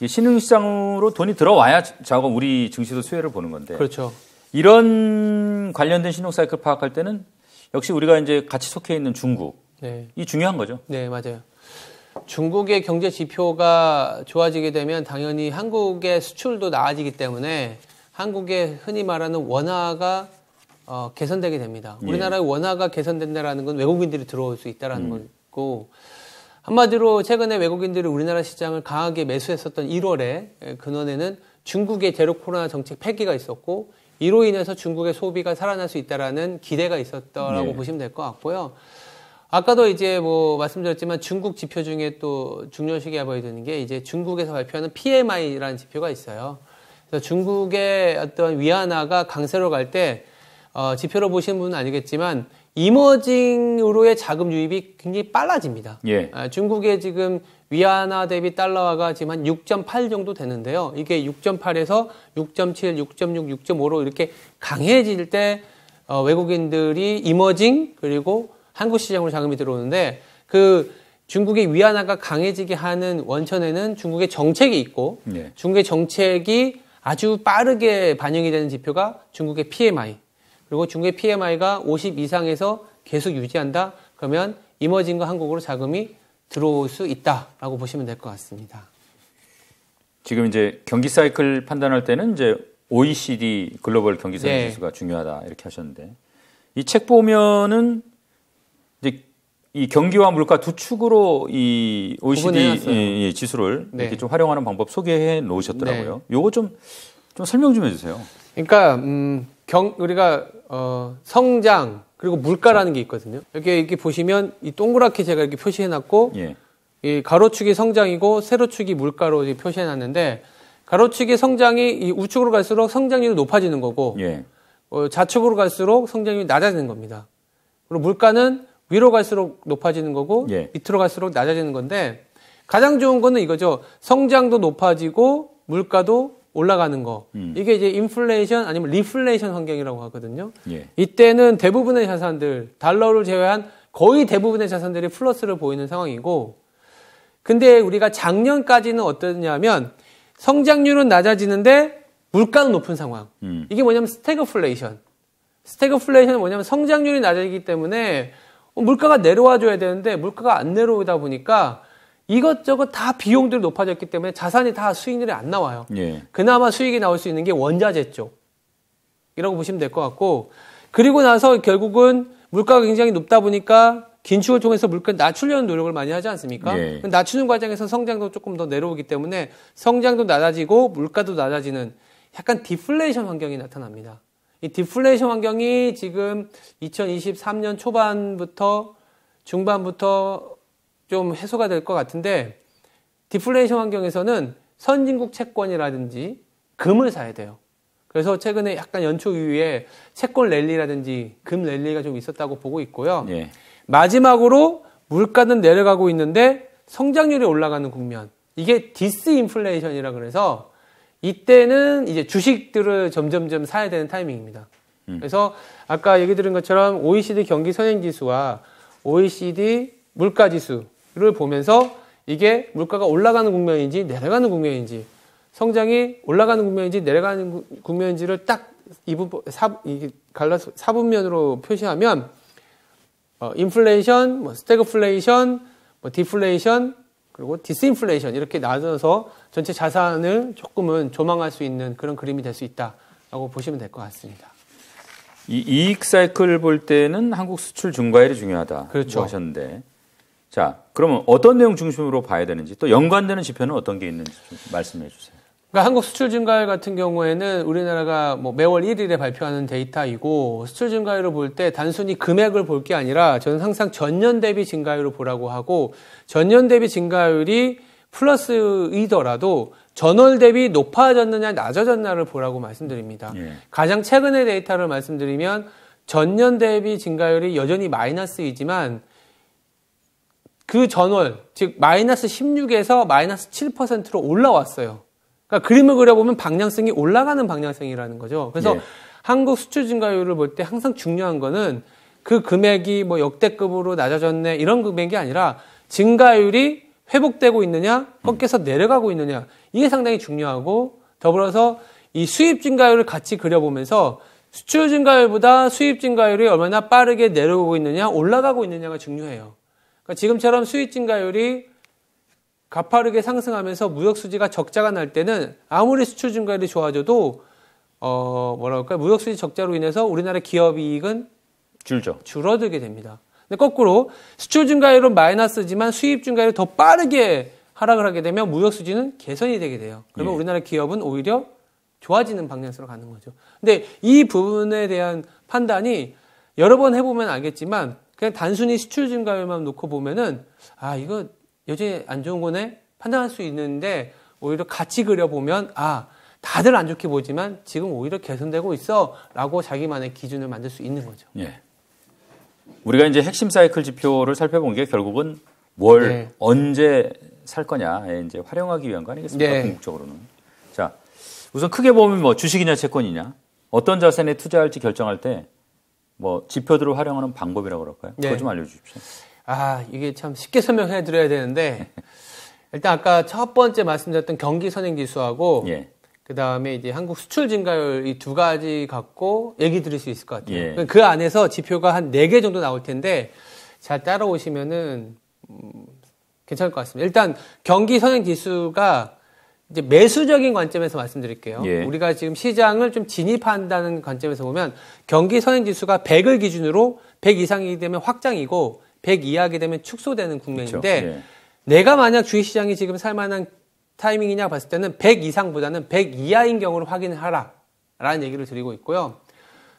신흥시장으로 돈이 들어와야 작업 우리 증시도 수혜를 보는 건데. 그렇죠. 이런 관련된 신용 사이클 파악할 때는 역시 우리가 이제 같이 속해 있는 중국. 네. 이 중요한 거죠. 네, 맞아요. 중국의 경제 지표가 좋아지게 되면 당연히 한국의 수출도 나아지기 때문에 한국의 흔히 말하는 원화가 개선되게 됩니다. 우리나라의 원화가 개선된다라는 건 외국인들이 들어올 수 있다라는 거고, 한마디로 최근에 외국인들이 우리나라 시장을 강하게 매수했었던 1월에 근원에는 중국의 제로 코로나 정책 폐기가 있었고, 이로 인해서 중국의 소비가 살아날 수 있다라는 기대가 있었다라고 보시면 될 것 같고요. 아까도 이제 뭐 말씀드렸지만 중국 지표 중에 또 중요시 해봐야 되는 게 이제 중국에서 발표하는 PMI라는 지표가 있어요. 그래서 중국의 어떤 위안화가 강세로 갈 때 지표로 보시는 분은 알겠지만 이머징으로의 자금 유입이 굉장히 빨라집니다. 중국의 지금 위안화 대비 달러화가 지금 한 6.8 정도 되는데요. 이게 6.8에서 6.7, 6.6, 6.5로 이렇게 강해질 때 외국인들이 이머징 그리고 한국 시장으로 자금이 들어오는데 그 중국의 위안화가 강해지게 하는 원천에는 중국의 정책이 있고 중국의 정책이 아주 빠르게 반영이 되는 지표가 중국의 PMI. 그리고 중국의 PMI가 50 이상에서 계속 유지한다. 그러면 이머징과 한국으로 자금이 들어올 수 있다라고 보시면 될 것 같습니다. 지금 이제 경기 사이클 판단할 때는 이제 OECD 글로벌 경기 사이클 지수가 중요하다 이렇게 하셨는데 이 책 보면은 이제 이 경기와 물가 두 축으로 이 OECD 지수를 이렇게 좀 활용하는 방법 소개해 놓으셨더라고요. 요거 좀 설명 좀 해주세요. 그러니까 우리가 성장 그리고 물가라는 게 있거든요. 이렇게 보시면 이 동그랗게 제가 이렇게 표시해 놨고 이 가로축이 성장이고 세로축이 물가로 표시해 놨는데 가로축의 성장이 이 우측으로 갈수록 성장률이 높아지는 거고 좌측으로 갈수록 성장률이 낮아지는 겁니다. 그리고 물가는 위로 갈수록 높아지는 거고 밑으로 갈수록 낮아지는 건데 가장 좋은 거는 이거죠. 성장도 높아지고 물가도 올라가는 거. 이게 이제 인플레이션 아니면 리플레이션 환경이라고 하거든요. 이때는 대부분의 자산들, 달러를 제외한 거의 대부분의 자산들이 플러스를 보이는 상황이고 근데 우리가 작년까지는 어떠냐면 성장률은 낮아지는데 물가는 높은 상황. 이게 뭐냐면 스태그플레이션. 스태그플레이션은 뭐냐면 성장률이 낮아지기 때문에 물가가 내려와 줘야 되는데 물가가 안 내려오다 보니까 이것저것 다 비용들이 높아졌기 때문에 자산이 다 수익률이 안 나와요. 그나마 수익이 나올 수 있는 게 원자재 쪽이라고 보시면 될 것 같고 그리고 나서 결국은 물가가 굉장히 높다 보니까 긴축을 통해서 물가를 낮추려는 노력을 많이 하지 않습니까? 낮추는 과정에서 성장도 조금 더 내려오기 때문에 성장도 낮아지고 물가도 낮아지는 약간 디플레이션 환경이 나타납니다. 이 디플레이션 환경이 지금 2023년 초반부터 중반부터 좀 해소가 될 것 같은데 디플레이션 환경에서는 선진국 채권이라든지 금을 사야 돼요. 그래서 최근에 약간 연초 이후에 채권 랠리라든지 금 랠리가 좀 있었다고 보고 있고요. 마지막으로 물가는 내려가고 있는데 성장률이 올라가는 국면. 이게 디스인플레이션이라 그래서 이때는 이제 주식들을 점점점 사야 되는 타이밍입니다. 그래서 아까 얘기 드린 것처럼 OECD 경기 선행지수와 OECD 물가지수를 보면서 이게 물가가 올라가는 국면인지 내려가는 국면인지 성장이 올라가는 국면인지 내려가는 국면인지를 딱 갈라서 사분면으로 표시하면 인플레이션, 스태그플레이션, 디플레이션 그리고 디스인플레이션 이렇게 나눠서 전체 자산을 조금은 조망할 수 있는 그런 그림이 될 수 있다라고 보시면 될 것 같습니다. 이 이익 사이클 볼 때는 한국 수출 증가율이 중요하다. 그렇죠. 하셨는데 자 그러면 어떤 내용 중심으로 봐야 되는지 또 연관되는 지표는 어떤 게 있는지 좀 말씀해 주세요. 그러니까 한국 수출 증가율 같은 경우에는 우리나라가 뭐 매월 1일에 발표하는 데이터이고 수출 증가율을 볼 때 단순히 금액을 볼 게 아니라 저는 항상 전년 대비 증가율을 보라고 하고 전년 대비 증가율이 플러스이더라도 전월 대비 높아졌느냐 낮아졌느냐를 보라고 말씀드립니다. 가장 최근의 데이터를 말씀드리면 전년 대비 증가율이 여전히 마이너스이지만 그 전월 즉 마이너스 16에서 마이너스 7%로 올라왔어요. 그러니까 그림을 그려보면 방향성이 올라가는 방향성이라는 거죠. 그래서 한국 수출 증가율을 볼 때 항상 중요한 거는 그 금액이 뭐 역대급으로 낮아졌네 이런 금액이 아니라 증가율이 회복되고 있느냐 꺾여서 내려가고 있느냐 이게 상당히 중요하고 더불어서 이 수입 증가율을 같이 그려보면서 수출 증가율보다 수입 증가율이 얼마나 빠르게 내려오고 있느냐 올라가고 있느냐가 중요해요. 그러니까 지금처럼 수입 증가율이 가파르게 상승하면서 무역 수지가 적자가 날 때는 아무리 수출 증가율이 좋아져도 무역수지 적자로 인해서 우리나라 기업이익은 줄어들게 됩니다. 근데 거꾸로 수출 증가율은 마이너스지만 수입 증가율이 더 빠르게 하락을 하게 되면 무역수지는 개선이 되게 돼요. 그러면 우리나라 기업은 오히려 좋아지는 방향으로 가는 거죠. 근데 이 부분에 대한 판단이 여러 번 해보면 알겠지만 그냥 단순히 수출 증가율만 놓고 보면은 이거 여전히 안 좋은 거네 판단할 수 있는데 오히려 같이 그려보면 다들 안 좋게 보지만 지금 오히려 개선되고 있어 라고 자기만의 기준을 만들 수 있는 거죠. 예. 우리가 이제 핵심 사이클 지표를 살펴본 게 결국은 뭘 언제 살 거냐에 이제 활용하기 위한 거 아니겠습니까? 궁극적으로는. 자, 우선 크게 보면 뭐 주식이냐 채권이냐 어떤 자산에 투자할지 결정할 때 뭐 지표들을 활용하는 방법이라고 그럴까요? 그거 좀 알려주십시오. 이게 참 쉽게 설명해 드려야 되는데 일단 아까 첫 번째 말씀드렸던 경기 선행 지수하고 그 다음에 이제 한국 수출 증가율 이 두 가지 갖고 얘기 드릴 수 있을 것 같아요. 그 안에서 지표가 한 4개 정도 나올 텐데 잘 따라오시면은 괜찮을 것 같습니다. 일단 경기 선행 지수가 이제 매수적인 관점에서 말씀드릴게요. 우리가 지금 시장을 좀 진입한다는 관점에서 보면 경기 선행 지수가 100을 기준으로 100 이상이기 되면 확장이고 100 이하게 되면 축소되는 국면인데 내가 만약 주식시장이 지금 살만한 타이밍이냐 봤을 때는 100 이상보다는 100 이하인 경우를 확인을 하라라는 얘기를 드리고 있고요.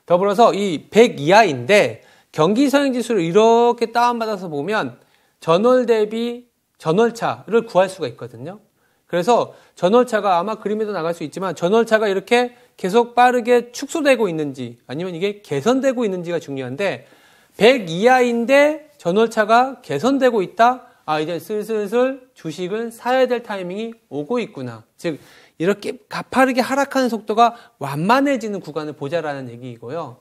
더불어서 이 100 이하인데 경기 선행 지수를 이렇게 다운받아서 보면 전월 대비 전월차를 구할 수가 있거든요. 그래서 전월차가 아마 그림에도 나갈 수 있지만 전월차가 이렇게 계속 빠르게 축소되고 있는지 아니면 이게 개선되고 있는지가 중요한데 100 이하인데 전월차가 개선되고 있다. 이제 슬슬 주식을 사야 될 타이밍이 오고 있구나. 즉 이렇게 가파르게 하락하는 속도가 완만해지는 구간을 보자라는 얘기이고요.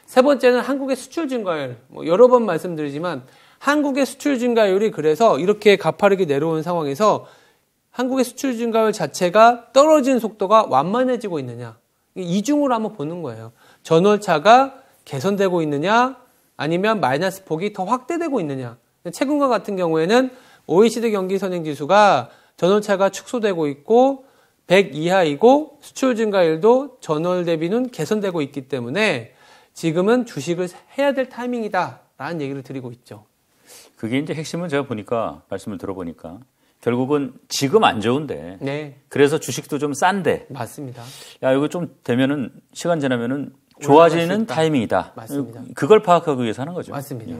세 번째는 한국의 수출 증가율. 여러 번 말씀드리지만 한국의 수출 증가율이 그래서 이렇게 가파르게 내려오는 상황에서 한국의 수출 증가율 자체가 떨어지는 속도가 완만해지고 있느냐. 이중으로 한번 보는 거예요. 전월차가 개선되고 있느냐 아니면 마이너스 폭이 더 확대되고 있느냐. 최근과 같은 경우에는 OECD 경기 선행 지수가 전월차가 축소되고 있고 100 이하이고 수출 증가율도 전월 대비는 개선되고 있기 때문에 지금은 주식을 해야 될 타이밍이다라는 얘기를 드리고 있죠. 그게 이제 핵심은 제가 보니까 말씀을 들어보니까 결국은 지금 안 좋은데 그래서 주식도 좀 싼데 맞습니다. 이거 좀 되면은 시간 지나면은 좋아지는 타이밍이다. 맞습니다. 그걸 파악하기 위해서 하는 거죠. 맞습니다.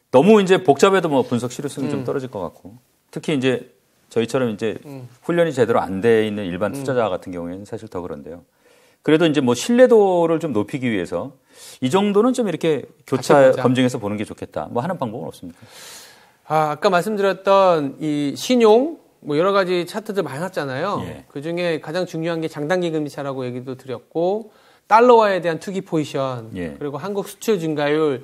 너무 이제 복잡해도 뭐 분석 실효성이 좀 떨어질 것 같고 특히 이제 저희처럼 이제 훈련이 제대로 안 돼 있는 일반 투자자 같은 경우에는 사실 더 그런데요. 그래도 이제 뭐 신뢰도를 좀 높이기 위해서 이 정도는 좀 이렇게 교차 검증해서 보는 게 좋겠다. 뭐 하는 방법은 없습니까? 아까 말씀드렸던 이 신용 뭐 여러 가지 차트들 많이 났잖아요. 그 중에 가장 중요한 게 장단기 금리차라고 얘기도 드렸고 달러화에 대한 투기 포지션 그리고 한국 수출 증가율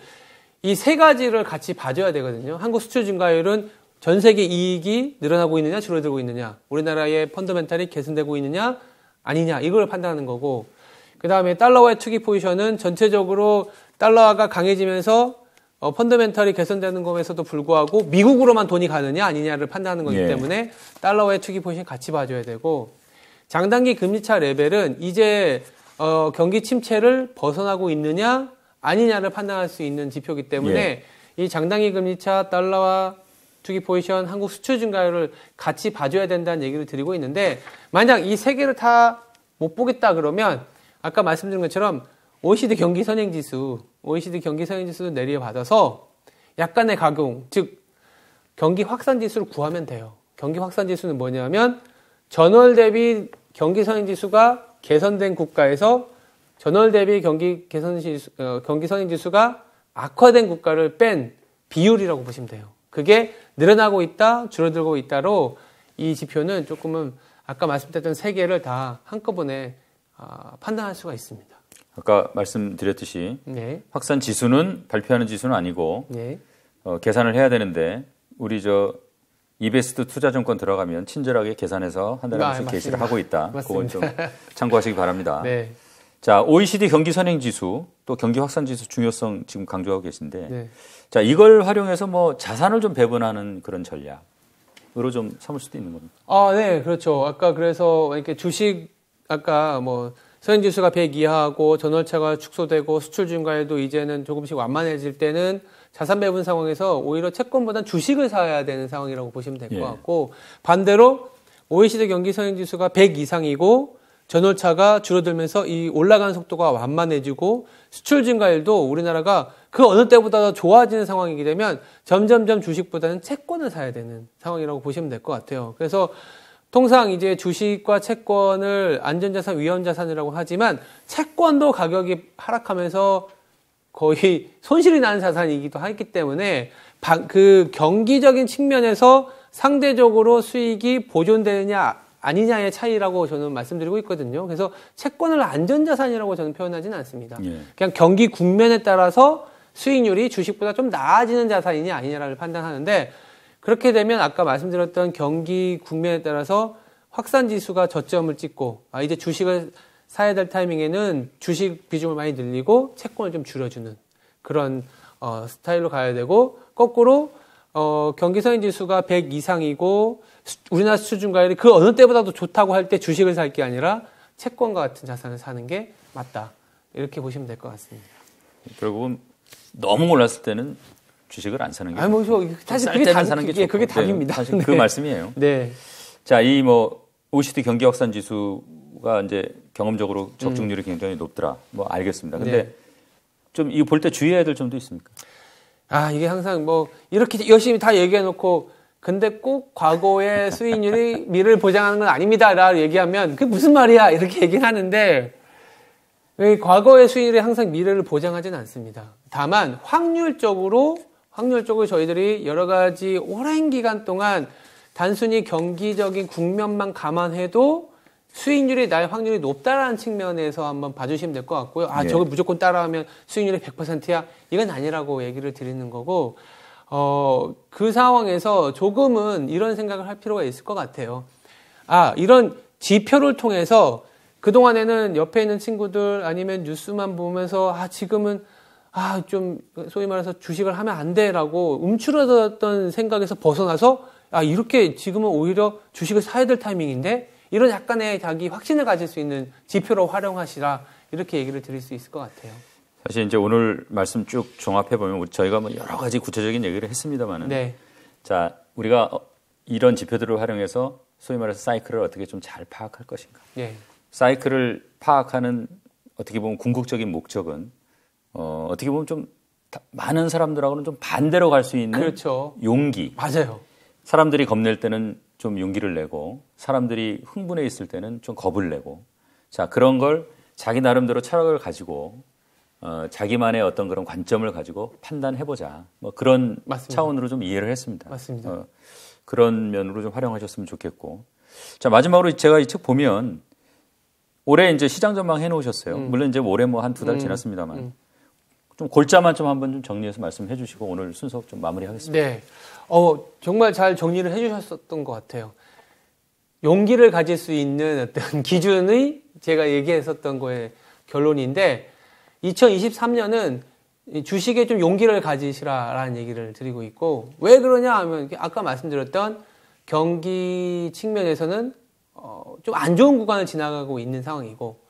이 세 가지를 같이 봐줘야 되거든요. 한국 수출 증가율은 전 세계 이익이 늘어나고 있느냐 줄어들고 있느냐 우리나라의 펀더멘탈이 개선되고 있느냐 아니냐 이걸 판단하는 거고 그 다음에 달러화의 투기 포지션은 전체적으로 달러화가 강해지면서 펀더멘탈이 개선되는 것에서도 불구하고 미국으로만 돈이 가느냐 아니냐를 판단하는 거기 때문에 달러화의 투기 포지션 같이 봐줘야 되고 장단기 금리차 레벨은 이제 경기 침체를 벗어나고 있느냐 아니냐를 판단할 수 있는 지표이기 때문에 이 장단기 금리차 달러화 투기 포지션 한국 수출 증가율을 같이 봐줘야 된다는 얘기를 드리고 있는데 만약 이 세 개를 다 못 보겠다 그러면 아까 말씀드린 것처럼 OECD 경기 선행 지수를 내려받아서 약간의 각용, 즉 경기 확산 지수를 구하면 돼요. 경기 확산 지수는 뭐냐면 전월 대비 경기 선행 지수가 개선된 국가에서 전월 대비 경기 선행 지수가 악화된 국가를 뺀 비율이라고 보시면 돼요. 그게 늘어나고 있다, 줄어들고 있다로 이 지표는 조금은 아까 말씀드렸던 세 개를 다 한꺼번에 판단할 수가 있습니다. 아까 말씀드렸듯이 확산 지수는 발표하는 지수는 아니고 계산을 해야 되는데 우리 이베스트 투자증권 들어가면 친절하게 계산해서 한 달에 한 번씩 게시를 하고 있다. 그건 좀 참고하시기 바랍니다. 자, OECD 경기 선행 지수 또 경기 확산 지수 중요성 지금 강조하고 계신데 자, 이걸 활용해서 뭐 자산을 좀 배분하는 그런 전략으로 좀 삼을 수도 있는 겁니다. 네, 그렇죠. 아까 그래서 이렇게 주식 아까 뭐 선행지수가 100 이하하고 전월차가 축소되고 수출 증가에도 이제는 조금씩 완만해질 때는 자산 배분 상황에서 오히려 채권보다는 주식을 사야 되는 상황이라고 보시면 될 것 같고 반대로 OECD 경기 선행지수가 100 이상이고 전월차가 줄어들면서 이 올라가는 속도가 완만해지고 수출 증가율도 우리나라가 그 어느 때보다 좋아지는 상황이게 되면 점점점 주식보다는 채권을 사야 되는 상황이라고 보시면 될 것 같아요. 그래서 통상 이제 주식과 채권을 안전자산, 위험자산이라고 하지만 채권도 가격이 하락하면서 거의 손실이 나는 자산이기도 하기 때문에 그 경기적인 측면에서 상대적으로 수익이 보존되느냐 아니냐의 차이라고 저는 말씀드리고 있거든요. 그래서 채권을 안전자산이라고 저는 표현하지는 않습니다. 그냥 경기 국면에 따라서 수익률이 주식보다 좀 나아지는 자산이냐 아니냐를 판단하는데 그렇게 되면 아까 말씀드렸던 경기 국면에 따라서 확산지수가 저점을 찍고 이제 주식을 사야 될 타이밍에는 주식 비중을 많이 늘리고 채권을 좀 줄여주는 그런 스타일로 가야 되고 거꾸로 경기 선행지수가 100 이상이고 우리나라 수출 증가율이 그 어느 때보다도 좋다고 할 때 주식을 살 게 아니라 채권과 같은 자산을 사는 게 맞다. 이렇게 보시면 될 것 같습니다. 결국은 너무 올랐을 때는 주식을 안 사는 게 사실 그게 답입니다. 사실 그 말씀이에요. 네. 자, OECD 경기 확산 지수가 이제 경험적으로 적중률이 굉장히 높더라. 뭐 알겠습니다. 근데 좀 이거 볼 때 주의해야 될 점도 있습니까? 이게 항상 이렇게 열심히 다 얘기해 놓고 근데 꼭 과거의 수익률이 미래를 보장하는 건 아닙니다. 라고 얘기하면 그게 무슨 말이야? 이렇게 얘기를 하는데 과거의 수익률이 항상 미래를 보장하지는 않습니다. 다만 확률적으로 저희들이 여러 가지 오랜 기간 동안 단순히 경기적인 국면만 감안해도 수익률이 날 확률이 높다라는 측면에서 한번 봐주시면 될 것 같고요. 저걸 무조건 따라하면 수익률이 100%야? 이건 아니라고 얘기를 드리는 거고 그 상황에서 조금은 이런 생각을 할 필요가 있을 것 같아요. 이런 지표를 통해서 그동안에는 옆에 있는 친구들 아니면 뉴스만 보면서 지금은 좀 소위 말해서 주식을 하면 안 돼라고 움츠러들었던 생각에서 벗어나서 이렇게 지금은 오히려 주식을 사야 될 타이밍인데 이런 약간의 자기 확신을 가질 수 있는 지표로 활용하시라 이렇게 얘기를 드릴 수 있을 것 같아요. 사실 이제 오늘 말씀 쭉 종합해 보면 저희가 여러 가지 구체적인 얘기를 했습니다만은 자 우리가 이런 지표들을 활용해서 소위 말해서 사이클을 어떻게 좀 잘 파악할 것인가. 사이클을 파악하는 어떻게 보면 궁극적인 목적은 어떻게 보면 좀 많은 사람들하고는 좀 반대로 갈 수 있는 용기. 맞아요. 사람들이 겁낼 때는 좀 용기를 내고 사람들이 흥분해 있을 때는 좀 겁을 내고 자 그런 걸 자기 나름대로 철학을 가지고 자기만의 어떤 그런 관점을 가지고 판단해보자. 그런 맞습니다. 차원으로 좀 이해를 했습니다. 맞습니다. 그런 면으로 좀 활용하셨으면 좋겠고. 자, 마지막으로 제가 이 책 보면 올해 이제 시장 전망 해놓으셨어요. 물론 이제 올해 한 2달 지났습니다만. 좀 골자만 좀 한번 좀 정리해서 말씀해 주시고 오늘 순서 좀 마무리하겠습니다. 네. 정말 잘 정리를 해 주셨던 것 같아요. 용기를 가질 수 있는 어떤 기준의 제가 얘기했었던 거의 결론인데 2023년은 주식에 좀 용기를 가지시라라는 얘기를 드리고 있고 왜 그러냐 하면 아까 말씀드렸던 경기 측면에서는 좀 안 좋은 구간을 지나가고 있는 상황이고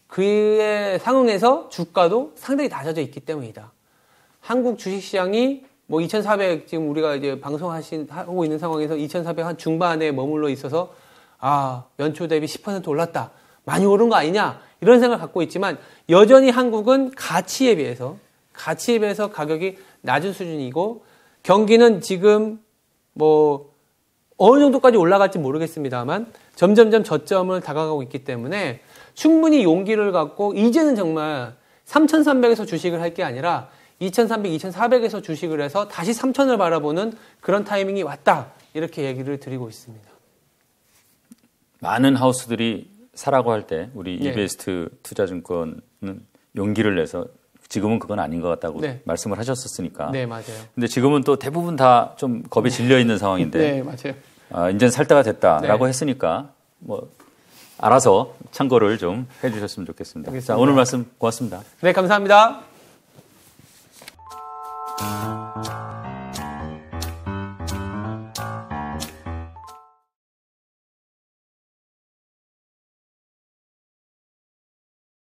그에 상응해서 주가도 상당히 낮아져 있기 때문이다. 한국 주식시장이 2,400 지금 우리가 이제 하고 있는 상황에서 2,400 한 중반에 머물러 있어서 연초 대비 10% 올랐다. 많이 오른 거 아니냐? 이런 생각을 갖고 있지만 여전히 한국은 가치에 비해서 가격이 낮은 수준이고 경기는 지금 어느 정도까지 올라갈지 모르겠습니다만 점점점 저점을 다가가고 있기 때문에 충분히 용기를 갖고 이제는 정말 3,300에서 주식을 할 게 아니라 2,300, 2,400에서 주식을 해서 다시 3,000을 바라보는 그런 타이밍이 왔다. 이렇게 얘기를 드리고 있습니다. 많은 하우스들이 사라고 할 때 우리 이베스트 투자증권은 용기를 내서 지금은 그건 아닌 것 같다고 말씀을 하셨었으니까. 네, 맞아요. 근데 지금은 또 대부분 다 좀 겁에 질려 있는 상황인데. 네, 맞아요. 이제는 살 때가 됐다라고 했으니까 알아서 참고를 좀 해주셨으면 좋겠습니다. 알겠습니다. 자, 오늘 말씀 고맙습니다. 네, 감사합니다.